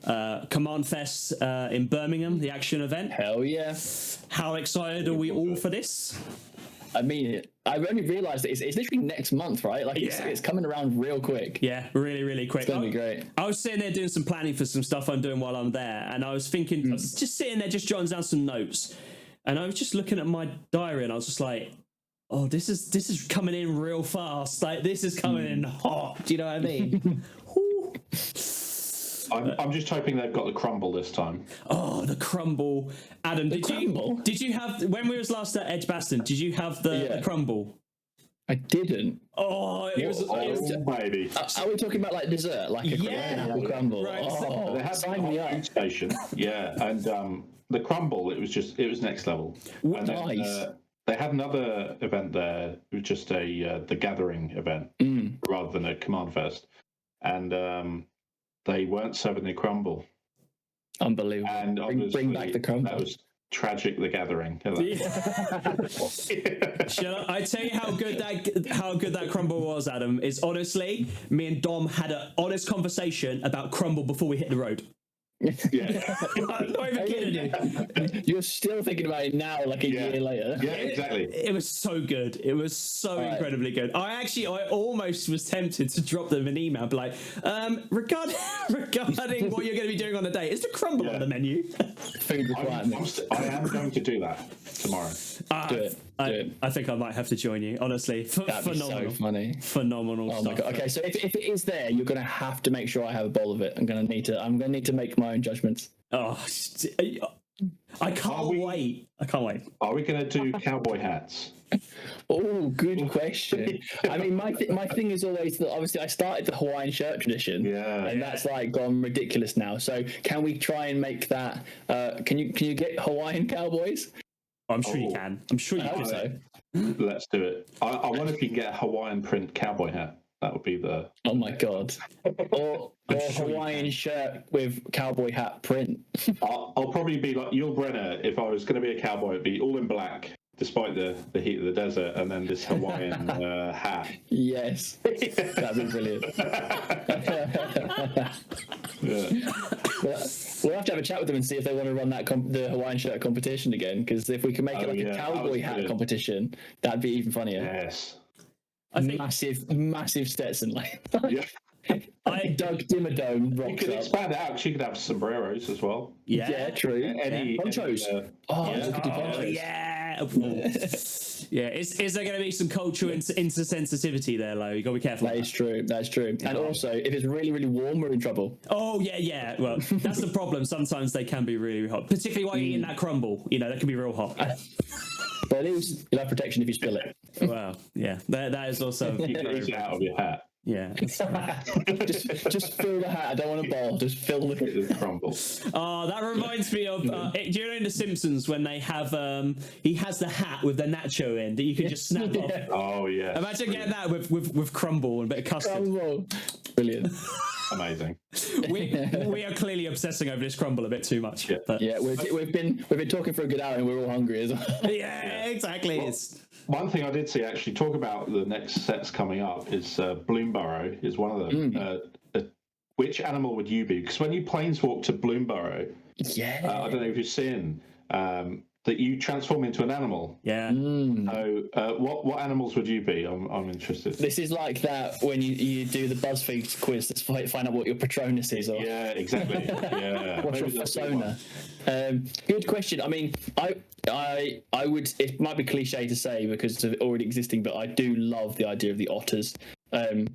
Command Fest in Birmingham, the action event. Hell yeah. How excited are we all for this? I mean, I only realised that it's literally next month, right? Like, it's coming around real quick. Yeah, really, really quick. It's going to be great. I was sitting there doing some planning for some stuff I'm doing while I'm there, and I was thinking, I was just sitting there, just jotting down some notes, and I was just looking at my diary, and I was just like, oh, this is coming in real fast. Like, this is coming in hot. Do you know what I mean? I'm just hoping they've got the crumble this time. Oh, the crumble. Adam, did you have, when we was last at Edgbaston, did you have the crumble? I didn't. Oh, it was maybe. Are we talking about like dessert, like a crumble? Right. Oh, They had sign me up. station, and the crumble. It was next level. And then, Nice. they had another event there. It was just the gathering event rather than a command fest, and they weren't serving the crumble. Unbelievable. And bring back the crumble. That was tragic. The gathering. Shall I tell you how good that crumble was, Adam? Is honestly, me and Dom had an honest conversation about crumble before we hit the road. Yeah. I'm not even kidding you. You're still thinking about it now, like a year later. Yeah, exactly. It was so good. It was so incredibly good. I almost was tempted to drop them an email, be like, regarding what you're going to be doing on the day, is the crumble on the menu? Food requirements. I am going to do that tomorrow. Do it. I think I might have to join you. Honestly, That'd phenomenal, be so funny. phenomenal Oh stuff. my god! Okay, so if it is there, you're gonna have to make sure I have a bowl of it. I'm gonna need to make my own judgments. Oh, I can't wait. I can't wait. Are we going to do cowboy hats? Oh, good question. I mean, my thing is always that obviously I started the Hawaiian shirt tradition, and that's like gone ridiculous now. So can we try and make that? Can you get Hawaiian cowboys? I'm sure you can. I'm sure you I hope can. so. Let's do it. I wonder if you can get a Hawaiian print cowboy hat. That would be the. Oh my god! Or sure Hawaiian shirt with cowboy hat print. I'll probably be like Yul Brenner. If I was going to be a cowboy, it'd be all in black, despite the heat of the desert, and then this Hawaiian hat. Yes, that'd be brilliant. We'll have to have a chat with them and see if they want to run the Hawaiian shirt competition again. Because if we can make it like a cowboy hat competition, that'd be even funnier. Yes. I think Massive Stetson, like Yeah. Doug Dimmadome You rocks could up. expand it out because you could have sombreros as well. Yeah, true. Ponchos. Any, We could do ponchos. Yeah. Is there going to be some cultural insensitivity there, Lo? You got to be careful. That is true. That's true. And also, if it's really, really warm, we're in trouble. Oh yeah. Well, that's the problem. Sometimes they can be really hot, particularly while you're eating that crumble. You know, that can be real hot. But at least you'll have protection if you spill it. Wow. Yeah. That is also. you can eat it out of your hat. Yeah. just fill the hat. I don't want a bowl. Just fill the crumble. Oh, that reminds me of. Do you know in The Simpsons when they have he has the hat with the nacho in that you can just snap off? Oh yeah. Imagine getting that with crumble and a bit of custard. Crumble. Brilliant. Amazing. We are clearly obsessing over this crumble a bit too much. Yeah. But Yeah, we've been talking for a good hour and we're all hungry as well. yeah, exactly. It's One thing I did see actually talk about the next sets coming up is Bloomborough is one of them. Which animal would you be? Because when you planeswalk to Bloomborough, Yeah. I don't know if you've seen that you transform into an animal. yeah. So what animals would you be? I'm interested. This is like that when you do the BuzzFeed quiz to find out what your Patronus is. Or Yeah, exactly. Yeah. what's your Maybe that's a good persona? one. Good question. I mean, I would. It might be cliche to say because of already existing, but I do love the idea of the otters. When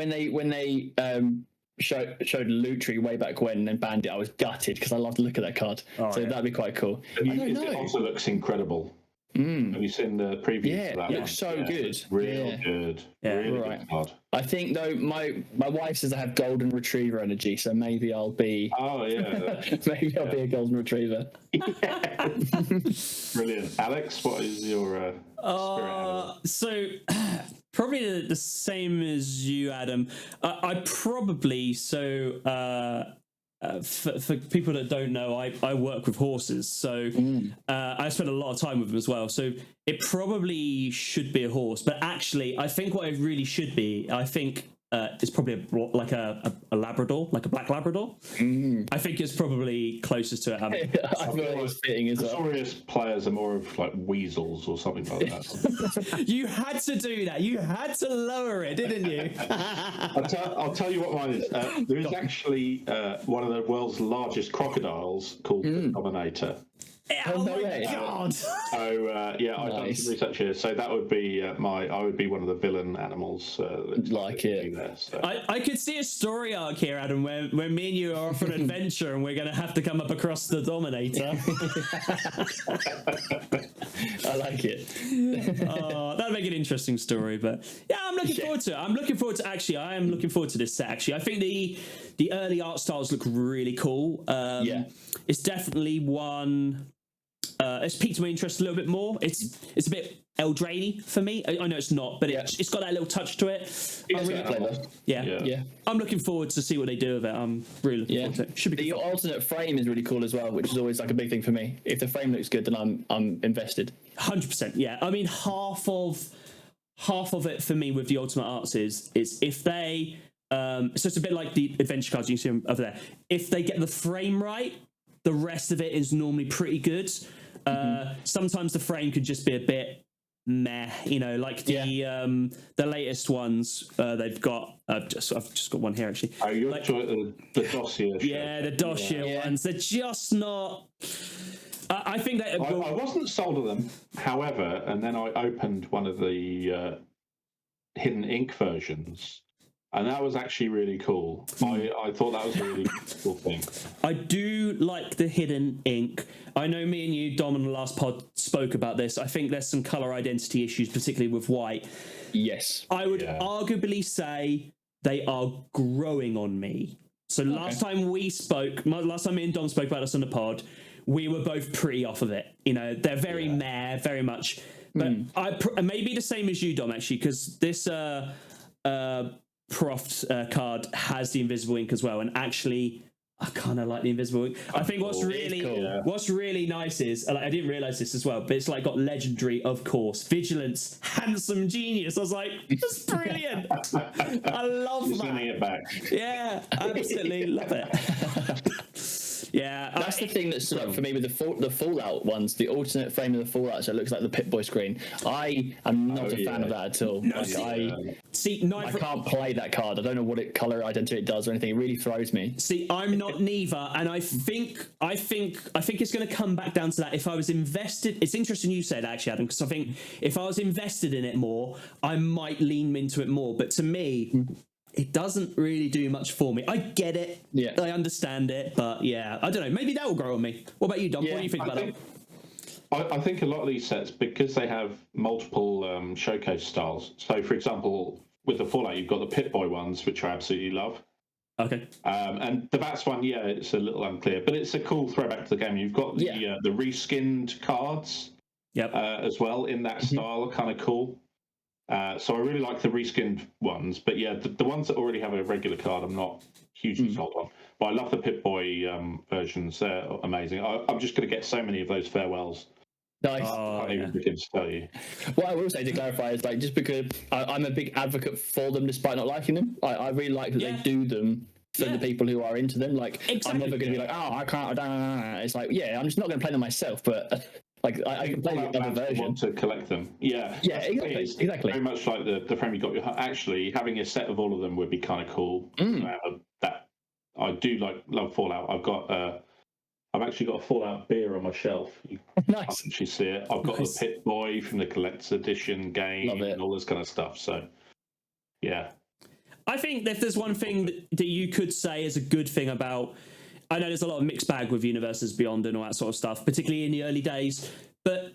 they showed Loot Tree way back when and then banned it, I was gutted because I love to look at that card. That'd be quite cool. It also looks incredible. Have you seen the preview? Yeah, for that it looks one? so good. Real good. Yeah. Really Right. good card. I think though my wife says I have golden retriever energy, so maybe I'll be Oh yeah. maybe I'll be a golden retriever. Brilliant. Alex, what is your spirit animal? So probably the same as you, Adam. I probably for people that don't know, I work with horses, so I spend a lot of time with them as well. So it probably should be a horse, but actually, I think what it really should be, I think is probably a Labrador, like a black Labrador. I think it's probably closest to it. I thought it was fitting as well. Saurius players are more of like weasels or something like that. You had to do that. You had to lower it, didn't you? I'll tell you what mine is. There is actually one of the world's largest crocodiles called the Dominator. Oh no my way. god! So yeah, I've done some research here. So that would be I would be one of the villain animals. Like it. There, so. I could see a story arc here, Adam, where me and you are off an adventure and we're going to have to come up across the Dominator. I like it. That'd make an interesting story, but yeah, I'm looking forward to it. I am looking forward to this set. Actually, I think the early art styles look really cool. It's definitely one. It's piqued my interest a little bit more. It's a bit Eldraine for me. I know it's not, but it's got that little touch to it. I'm looking forward to see what they do with it. I'm really looking forward to it. Should be the alternate frame is really cool as well, which is always like a big thing for me. If the frame looks good, then I'm invested. 100%. Yeah, I mean half of it for me with the Ultimate Arts is if they so it's a bit like the adventure cards you see over there. If they get the frame right, the rest of it is normally pretty good. Sometimes the frame could just be a bit meh, like the latest ones they've got. I've just got one here actually. Oh, you're the dossier. Yeah, the dossier ones. They're just not. I think that I wasn't sold on them. However, and then I opened one of the hidden ink versions. And that was actually really cool. I thought that was a really cool thing. I do like the hidden ink. I know me and you, Dom, on the last pod spoke about this. I think there's some colour identity issues, particularly with white. Yes. I would arguably say they are growing on me. So last time we spoke, last time me and Dom spoke about this on the pod, we were both pretty off of it. They're very meh, very much. But I may be the same as you, Dom, actually, because this... Proft card has the invisible ink as well, and actually I kind of like the invisible ink. I think what's really nice is I didn't realize this as well, but it's like got legendary, of course, vigilance, handsome genius. I was like, that's brilliant. I love Just that. sending it back. Yeah, absolutely love it. Yeah, that's the thing that's stood up for me with the Fallout ones, the alternate frame of the Fallout, so it looks like the Pip-Boy screen. I am not a fan of that at all. I can't play that card. I don't know what color identity it does or anything. It really throws me. See, I'm not neither, and I think it's going to come back down to that. If I was invested, it's interesting you say that actually, Adam, because I think if I was invested in it more, I might lean into it more. But to me. It doesn't really do much for me. I get it. Yeah. I understand it. But yeah, I don't know. Maybe that will grow on me. What about you, Dom? What do you think about that? I think a lot of these sets, because they have multiple showcase styles. So, for example, with the Fallout, you've got the Pip-Boy ones, which I absolutely love. Okay. And the Bats one, it's a little unclear, but it's a cool throwback to the game. You've got the reskinned cards as well in that style, are kind of cool. So I really like the reskinned ones, but the ones that already have a regular card, I'm not hugely sold on. But I love the Pip-Boy versions; they're amazing. I'm just going to get so many of those farewells. Nice. I can't even begin to tell you. What I will say to clarify is, just because I'm a big advocate for them, despite not liking them, I really like that they do them for the people who are into them. I'm never going to be like, I can't. It's like, I'm just not going to play them myself, but. I can play the other version. Want to collect them. Yeah, exactly. Very much like the frame you got. Actually, having a set of all of them would be kind of cool. That I do love Fallout. I've actually got a Fallout beer on my shelf. You can't actually see it. I've got the Pip-Boy from the collector's edition game and all this kind of stuff. So, yeah. I think if there's one thing that you could say is a good thing about. I know there's a lot of mixed bag with Universes Beyond and all that sort of stuff, particularly in the early days. But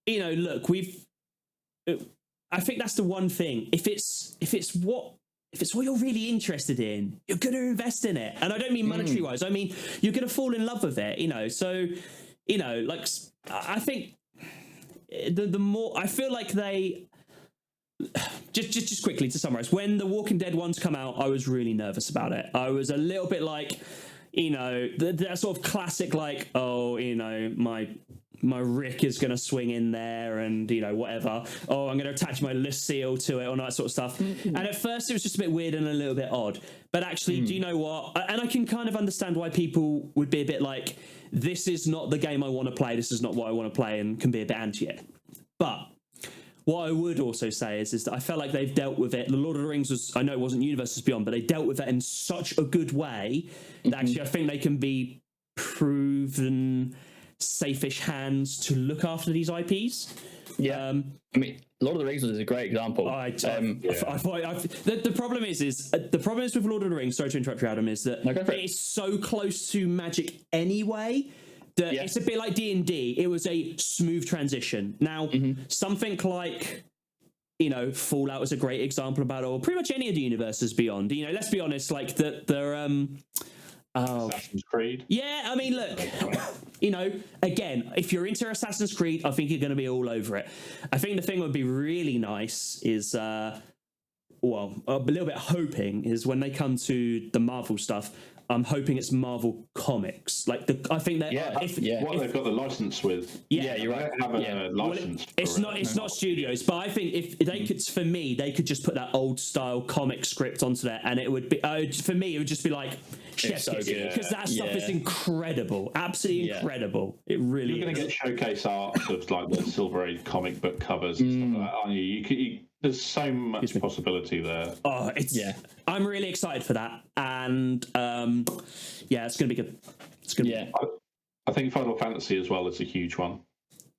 look, I think that's the one thing. If it's what you're really interested in, you're going to invest in it. And I don't mean monetary wise. I mean you're going to fall in love with it. So I think the more I feel like they. Just quickly to summarize, when the Walking Dead ones come out, I was really nervous about it. I was a little bit like. That sort of classic, my my Rick is going to swing in there and, whatever. Oh, I'm going to attach my Lucille to it, all that sort of stuff. And at first it was just a bit weird and a little bit odd. But actually, do you know what? And I can kind of understand why people would be a bit like, this is not the game I want to play. This is not what I want to play, and can be a bit anti it. But what I would also say is that I felt like they've dealt with it. The Lord of the Rings was, I know it wasn't Universes Beyond, but they dealt with it in such a good way that actually I think they can be proven safe-ish hands to look after these IPs. Yeah, I mean, Lord of the Rings is a great example. The problem is the problem is with Lord of the Rings. Sorry to interrupt you, Adam. Is that it's so close to Magic anyway that it's a bit like D&D. It was a smooth transition. Now, something like Fallout is a great example about it, or pretty much any of the Universes Beyond. Let's be honest, like they're Assassin's Creed. Yeah, I mean, look, again, if you're into Assassin's Creed, I think you're going to be all over it. I think the thing that would be really nice is, a little bit hoping is when they come to the Marvel stuff. I'm hoping it's Marvel Comics. I think that they've got the license with. Yeah, you're right. They have a license. It's not studios, but I think if they could, for me, they could just put that old style comic script onto there, and it would be for me, it would just be like chef's kiss, because that stuff is incredible, absolutely incredible. It really. You're going to get showcase art of like the Silver Age comic book covers and stuff like that, aren't you? There's so much possibility there. Oh, I'm really excited for that, and it's going to be good. It's going to be. I think Final Fantasy as well is a huge one.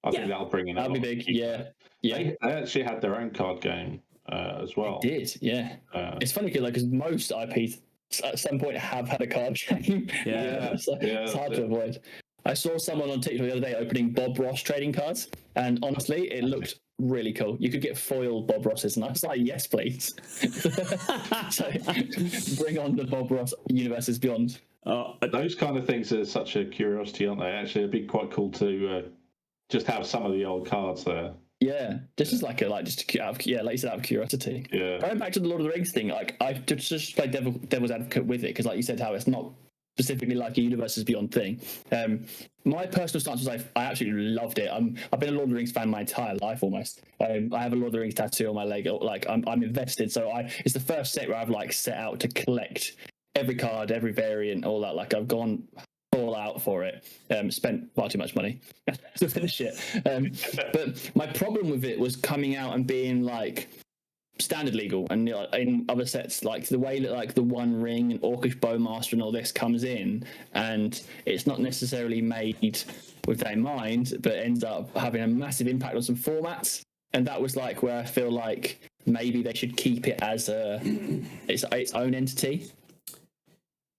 I think that'll bring in. That'll be big. Yeah. They actually had their own card game as well. They did. Yeah. It's funny because most IPs at some point have had a card game. It's hard to avoid. I saw someone on TikTok the other day opening Bob Ross trading cards, and honestly, it looked really cool. You could get foil Bob Rosses, and I was like, yes, please. So bring on the Bob Ross Universes Beyond. Those kind of things are such a curiosity, aren't they? Actually, it'd be quite cool to just have some of the old cards there. Yeah, just as like you said, out of curiosity. Yeah. Going back to the Lord of the Rings thing, like I just play devil's advocate with it because, like you said, how it's not specifically like a Universes Beyond thing. My personal stance was I absolutely loved it. I've been a Lord of the Rings fan my entire life almost. I have a Lord of the Rings tattoo on my leg. Like I'm invested. So it's the first set where I've like set out to collect every card, every variant, all that. Like I've gone all out for it. Spent far too much money to finish it. But my problem with it was coming out and being like standard legal, and in other sets, like the way that like the One Ring and Orcish Bowmaster and all this comes in, and it's not necessarily made with that in mind, but ends up having a massive impact on some formats. And that was like where I feel like maybe they should keep it as its own entity.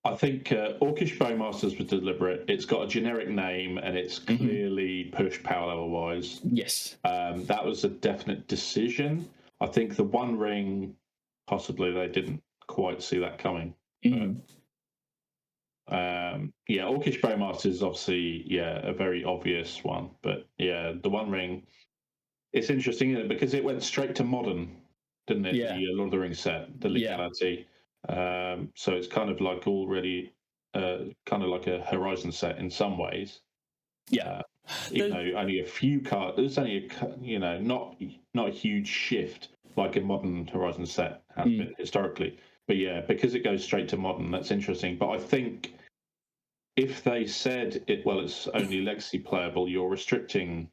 I think Orcish Bowmasters was deliberate. It's got a generic name and it's clearly pushed power level wise. Yes. That was a definite decision. I think the One Ring, possibly they didn't quite see that coming. Orcish Bowmasters is obviously, a very obvious one. But the One Ring, it's interesting, isn't it? Because it went straight to modern, didn't it? Yeah. The Lord of the Rings set, the legality. So it's kind of like already kind of like a Horizon set in some ways. Yeah. Even though only a few cards, there's only not a huge shift like a modern Horizon set has been historically. But because it goes straight to modern, that's interesting. But I think if they said it's only legacy playable, you're restricting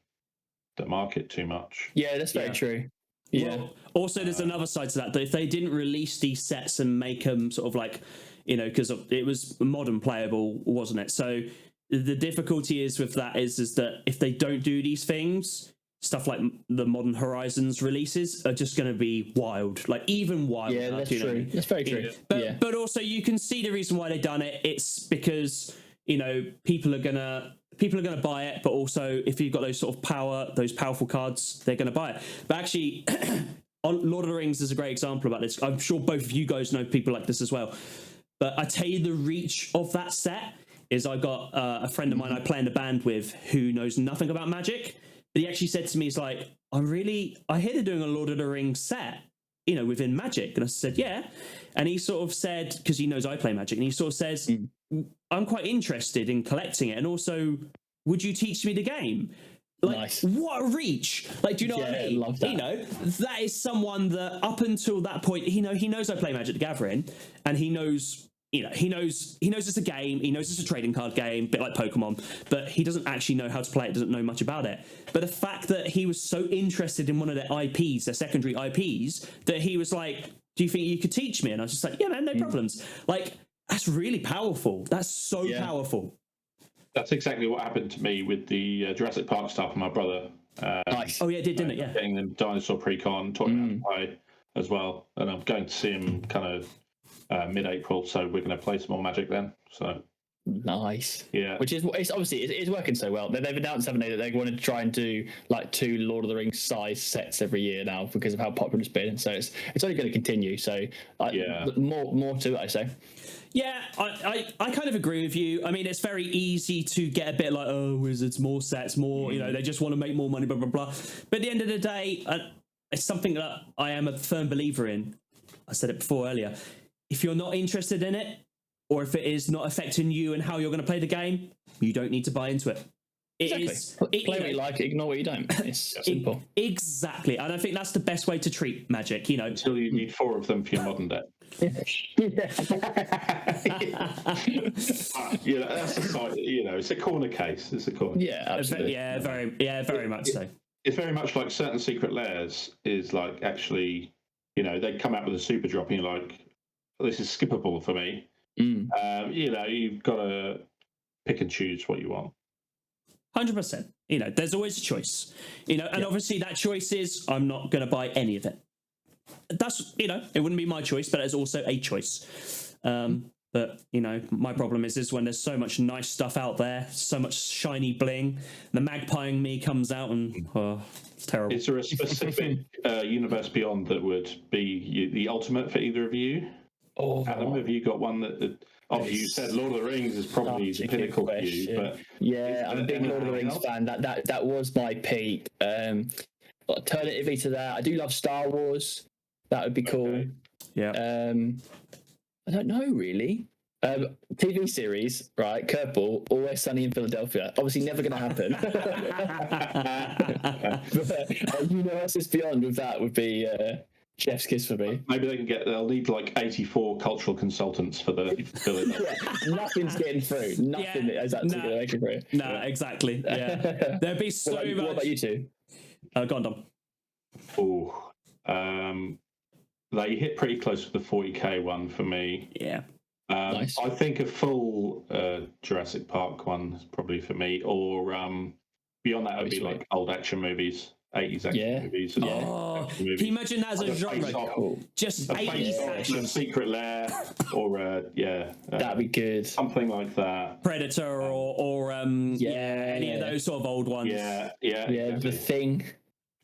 the market too much. Yeah, that's very true. Yeah. Well, also, there's another side to that if they didn't release these sets and make them sort of like, because it was modern playable, wasn't it? So the difficulty is with that is that if they don't do these things, stuff like the Modern Horizons releases are just going to be wild, like even wild. Yeah, that's true. That's very true. But also you can see the reason why they've done it. It's because people are gonna buy it, but also if you've got those sort of those powerful cards, they're gonna buy it. But actually, on Lord of the Rings is a great example about this. I'm sure both of you guys know people like this as well. But I tell you, the reach of that set is I got a friend of mine I play in the band with who knows nothing about Magic, but he actually said to me, he's like, I hear they're doing a Lord of the Rings set, within Magic. And I said, yeah. And he sort of said, because he knows I play Magic, and he sort of says, I'm quite interested in collecting it. And also, would you teach me the game? Like, Nice. what a reach! Like, do you know what I Yeah, mean? love that. You know, that is someone that up until that point, he knows I play Magic the Gathering, and he knows, he knows it's a game. He knows it's a trading card game, a bit like Pokemon, but he doesn't actually know how to play it. Doesn't know much about it. But the fact that he was so interested in one of their IPs, their secondary IPs, that he was like, "Do you think you could teach me?" And I was just like, "Yeah, man, no problems." Like, that's really powerful. That's so powerful. That's exactly what happened to me with the Jurassic Park stuff and my brother. Nice. Oh yeah, it did, didn't it? Yeah. Getting them Dinosaur Precon, talking about play as well. And I'm going to see him kind of mid-April, so we're going to play some more Magic then. So Nice. Yeah. Which is, it's obviously it's working so well. They've announced, haven't they, that they want to try and do like 2 Lord of the Rings size sets every year now because of how popular it's been. So it's only going to continue. So more to it, I say. Yeah, I kind of agree with you. I mean, it's very easy to get a bit like, oh, Wizards, more sets, more, they just want to make more money, blah, blah, blah. But at the end of the day, it's something that I am a firm believer in. I said it before earlier. If you're not interested in it, or if it is not affecting you and how you're going to play the game, you don't need to buy into it. Play what you like, ignore what you don't. It's simple. Exactly. And I think that's the best way to treat Magic, Until you need 4 of them for your modern deck. That's a side, it's a corner case. It's a corner. Yeah, absolutely. Very much so. It's very much like certain secret lairs is like actually, they come out with a super drop and you're like, this is skippable for me. You've got to pick and choose what you want. 100%. There's always a choice. And obviously that choice is I'm not going to buy any of it. That's it wouldn't be my choice, but it's also a choice. But my problem is when there's so much nice stuff out there, so much shiny bling, the magpieing me comes out and it's terrible. Is there a specific universe beyond that would be the ultimate for either of you? Adam, have you got one that obviously you said Lord of the Rings is probably the pinnacle for you, but yeah, I'm a big Lord of the Rings fan. That was my peak. Alternatively to that, I do love Star Wars. That would be cool. Okay. Yeah. I don't know really. TV series, right? Curveball, Always Sunny in Philadelphia. Obviously, never going to happen. But Universes Beyond with that would be chef's kiss for me. Maybe they'll need like 84 cultural consultants for the nothing's getting through. Nothing is actually going to make it through. No, exactly. Yeah. There'd be so much. What about you two? Go on, Dom. They hit pretty close with the 40k one for me. Yeah. Nice. I think a full Jurassic Park one is probably for me, or beyond that would be like old action movies, 80s action movies. Oh, can you imagine that as a genre? Just 80s action. A Secret Lair, or that'd be good. Something like that. Predator, or any of those sort of old ones. Yeah, The Thing.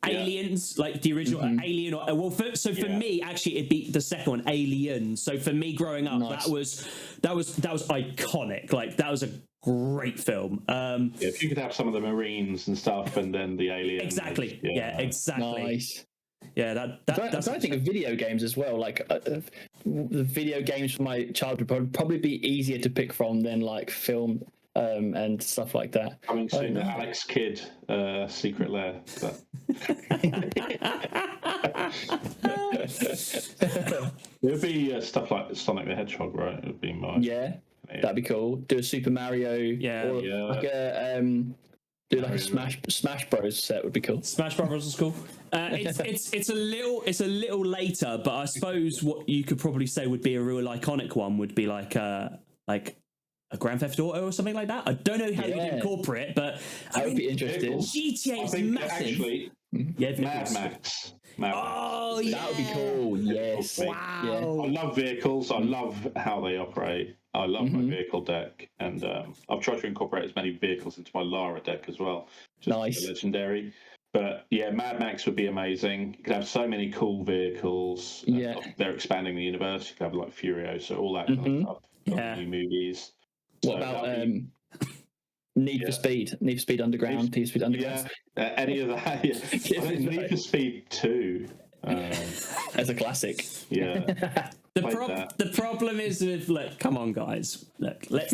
Aliens, like the original Alien. For me, actually, it'd be the second one, Alien. So for me, growing up, that was iconic. Like that was a great film. If you could have some of the Marines and stuff, and then the aliens. Exactly. Yeah, exactly. Nice. Yeah, that's. I think of video games as well. Like the video games from my childhood would probably be easier to pick from than like film. And stuff like that. Coming soon, the Alex Kidd Secret Lair. It would be stuff like Sonic the Hedgehog, right? It would be my that'd be cool. Do a Super Mario, like a Smash Bros set would be cool. Smash Bros is cool. It's a little later, but I suppose what you could probably say would be a real iconic one would be like a Grand Theft Auto or something like that. I don't know how you would incorporate it, but I would be interested. GTA is massive. Actually, Mad Max. That would be cool. Yes. Wow. Yeah. I love vehicles. I love how they operate. I love my vehicle deck, and I've tried to incorporate as many vehicles into my Lara deck as well. Just legendary. But Mad Max would be amazing. You could have so many cool vehicles. They're expanding the universe. You could have like Furiosa, all that kind of stuff. New movies. What about Need for Speed? Need for Speed Underground? Need for Speed Underground? Yeah, any of that. I think Need for Speed 2. As a classic. Yeah. The problem is with look. Come on, guys. Look, let's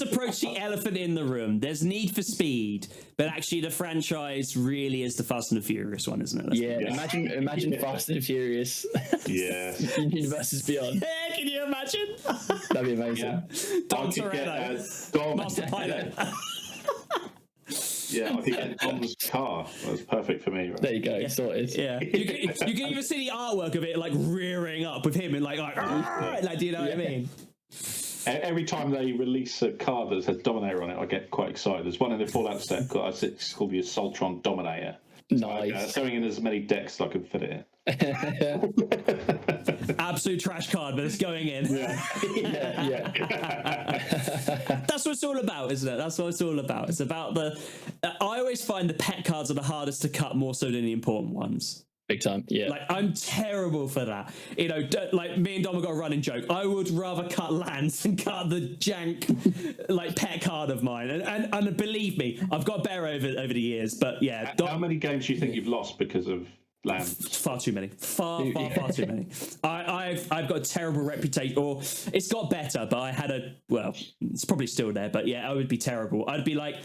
approach the elephant in the room. There's Need for Speed, but actually the franchise really is the Fast and the Furious one, isn't it? Imagine Fast and Furious. Yeah. Universes Beyond. Yeah, can you imagine? That'd be amazing. Yeah. Dom Toretto, Master Pilot. Yeah, I think get Dom's car. That's perfect for me. Right? There you go, sorted. Yeah, you can even see the artwork of it like rearing up with him and like do you know what I mean? Every time they release a car that has Dominator on it, I get quite excited. There's one in the Fallout set it's called the Assaultron Dominator. Nice. Throwing in as many decks as I can fit it in. Absolute trash card, but it's going in. Yeah. That's what it's all about, isn't it? That's what it's all about. It's about I always find the pet cards are the hardest to cut more so than the important ones. Big time, yeah. Like, I'm terrible for that. You know, like, me and Dom have got a running joke. I would rather cut lands than cut the jank, like, pet card of mine. And believe me, I've got better over the years. But, yeah. How many games do you think you've lost because of lands? Far too many. Far too many. I've got a terrible reputation. Or, it's got better, but I had it's probably still there. But, yeah, I would be terrible. I'd be like...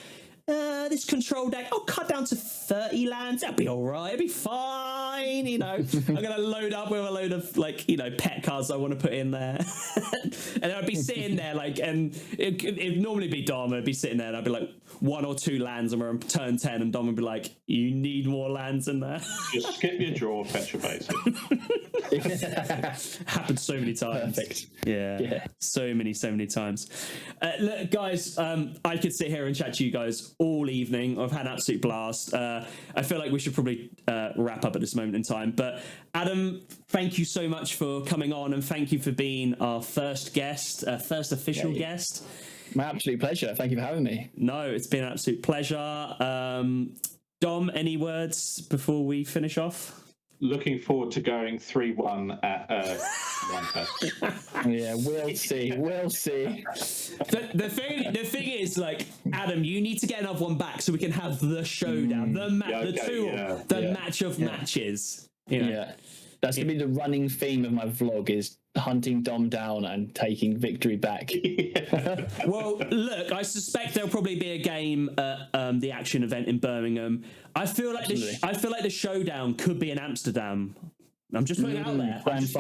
this control deck, I'll cut down to 30 lands. That'll be all right. It'll be fine. You know, I'm going to load up with a load of pet cards I want to put in there. And I'd be sitting there and it'd normally be Dom. I'd be sitting there and I'd be like 1 or 2 lands and we're on turn 10 and Dom would be like, you need more lands in there. Just skip your draw, fetch your basic. Happened so many times. Perfect. Yeah. So many times. Look, guys, I could sit here and chat to you guys all evening. I've had an absolute blast. I feel like we should probably wrap up at this moment in time. But Adam, thank you so much for coming on and thank you for being our first guest, first official guest. My absolute pleasure. Thank you for having me. No, it's been an absolute pleasure. Dom, any words before we finish off? Looking forward to going 3-1 at one test. Yeah, we'll see. The thing is, like, Adam, you need to get another one back so we can have the showdown, match of matches. You know? Yeah, that's gonna be the running theme of my vlog: is hunting Dom down and taking victory back. Well, look, I suspect there'll probably be a game at the Action event in Birmingham. I feel like the showdown could be in Amsterdam. I'm just putting it out there.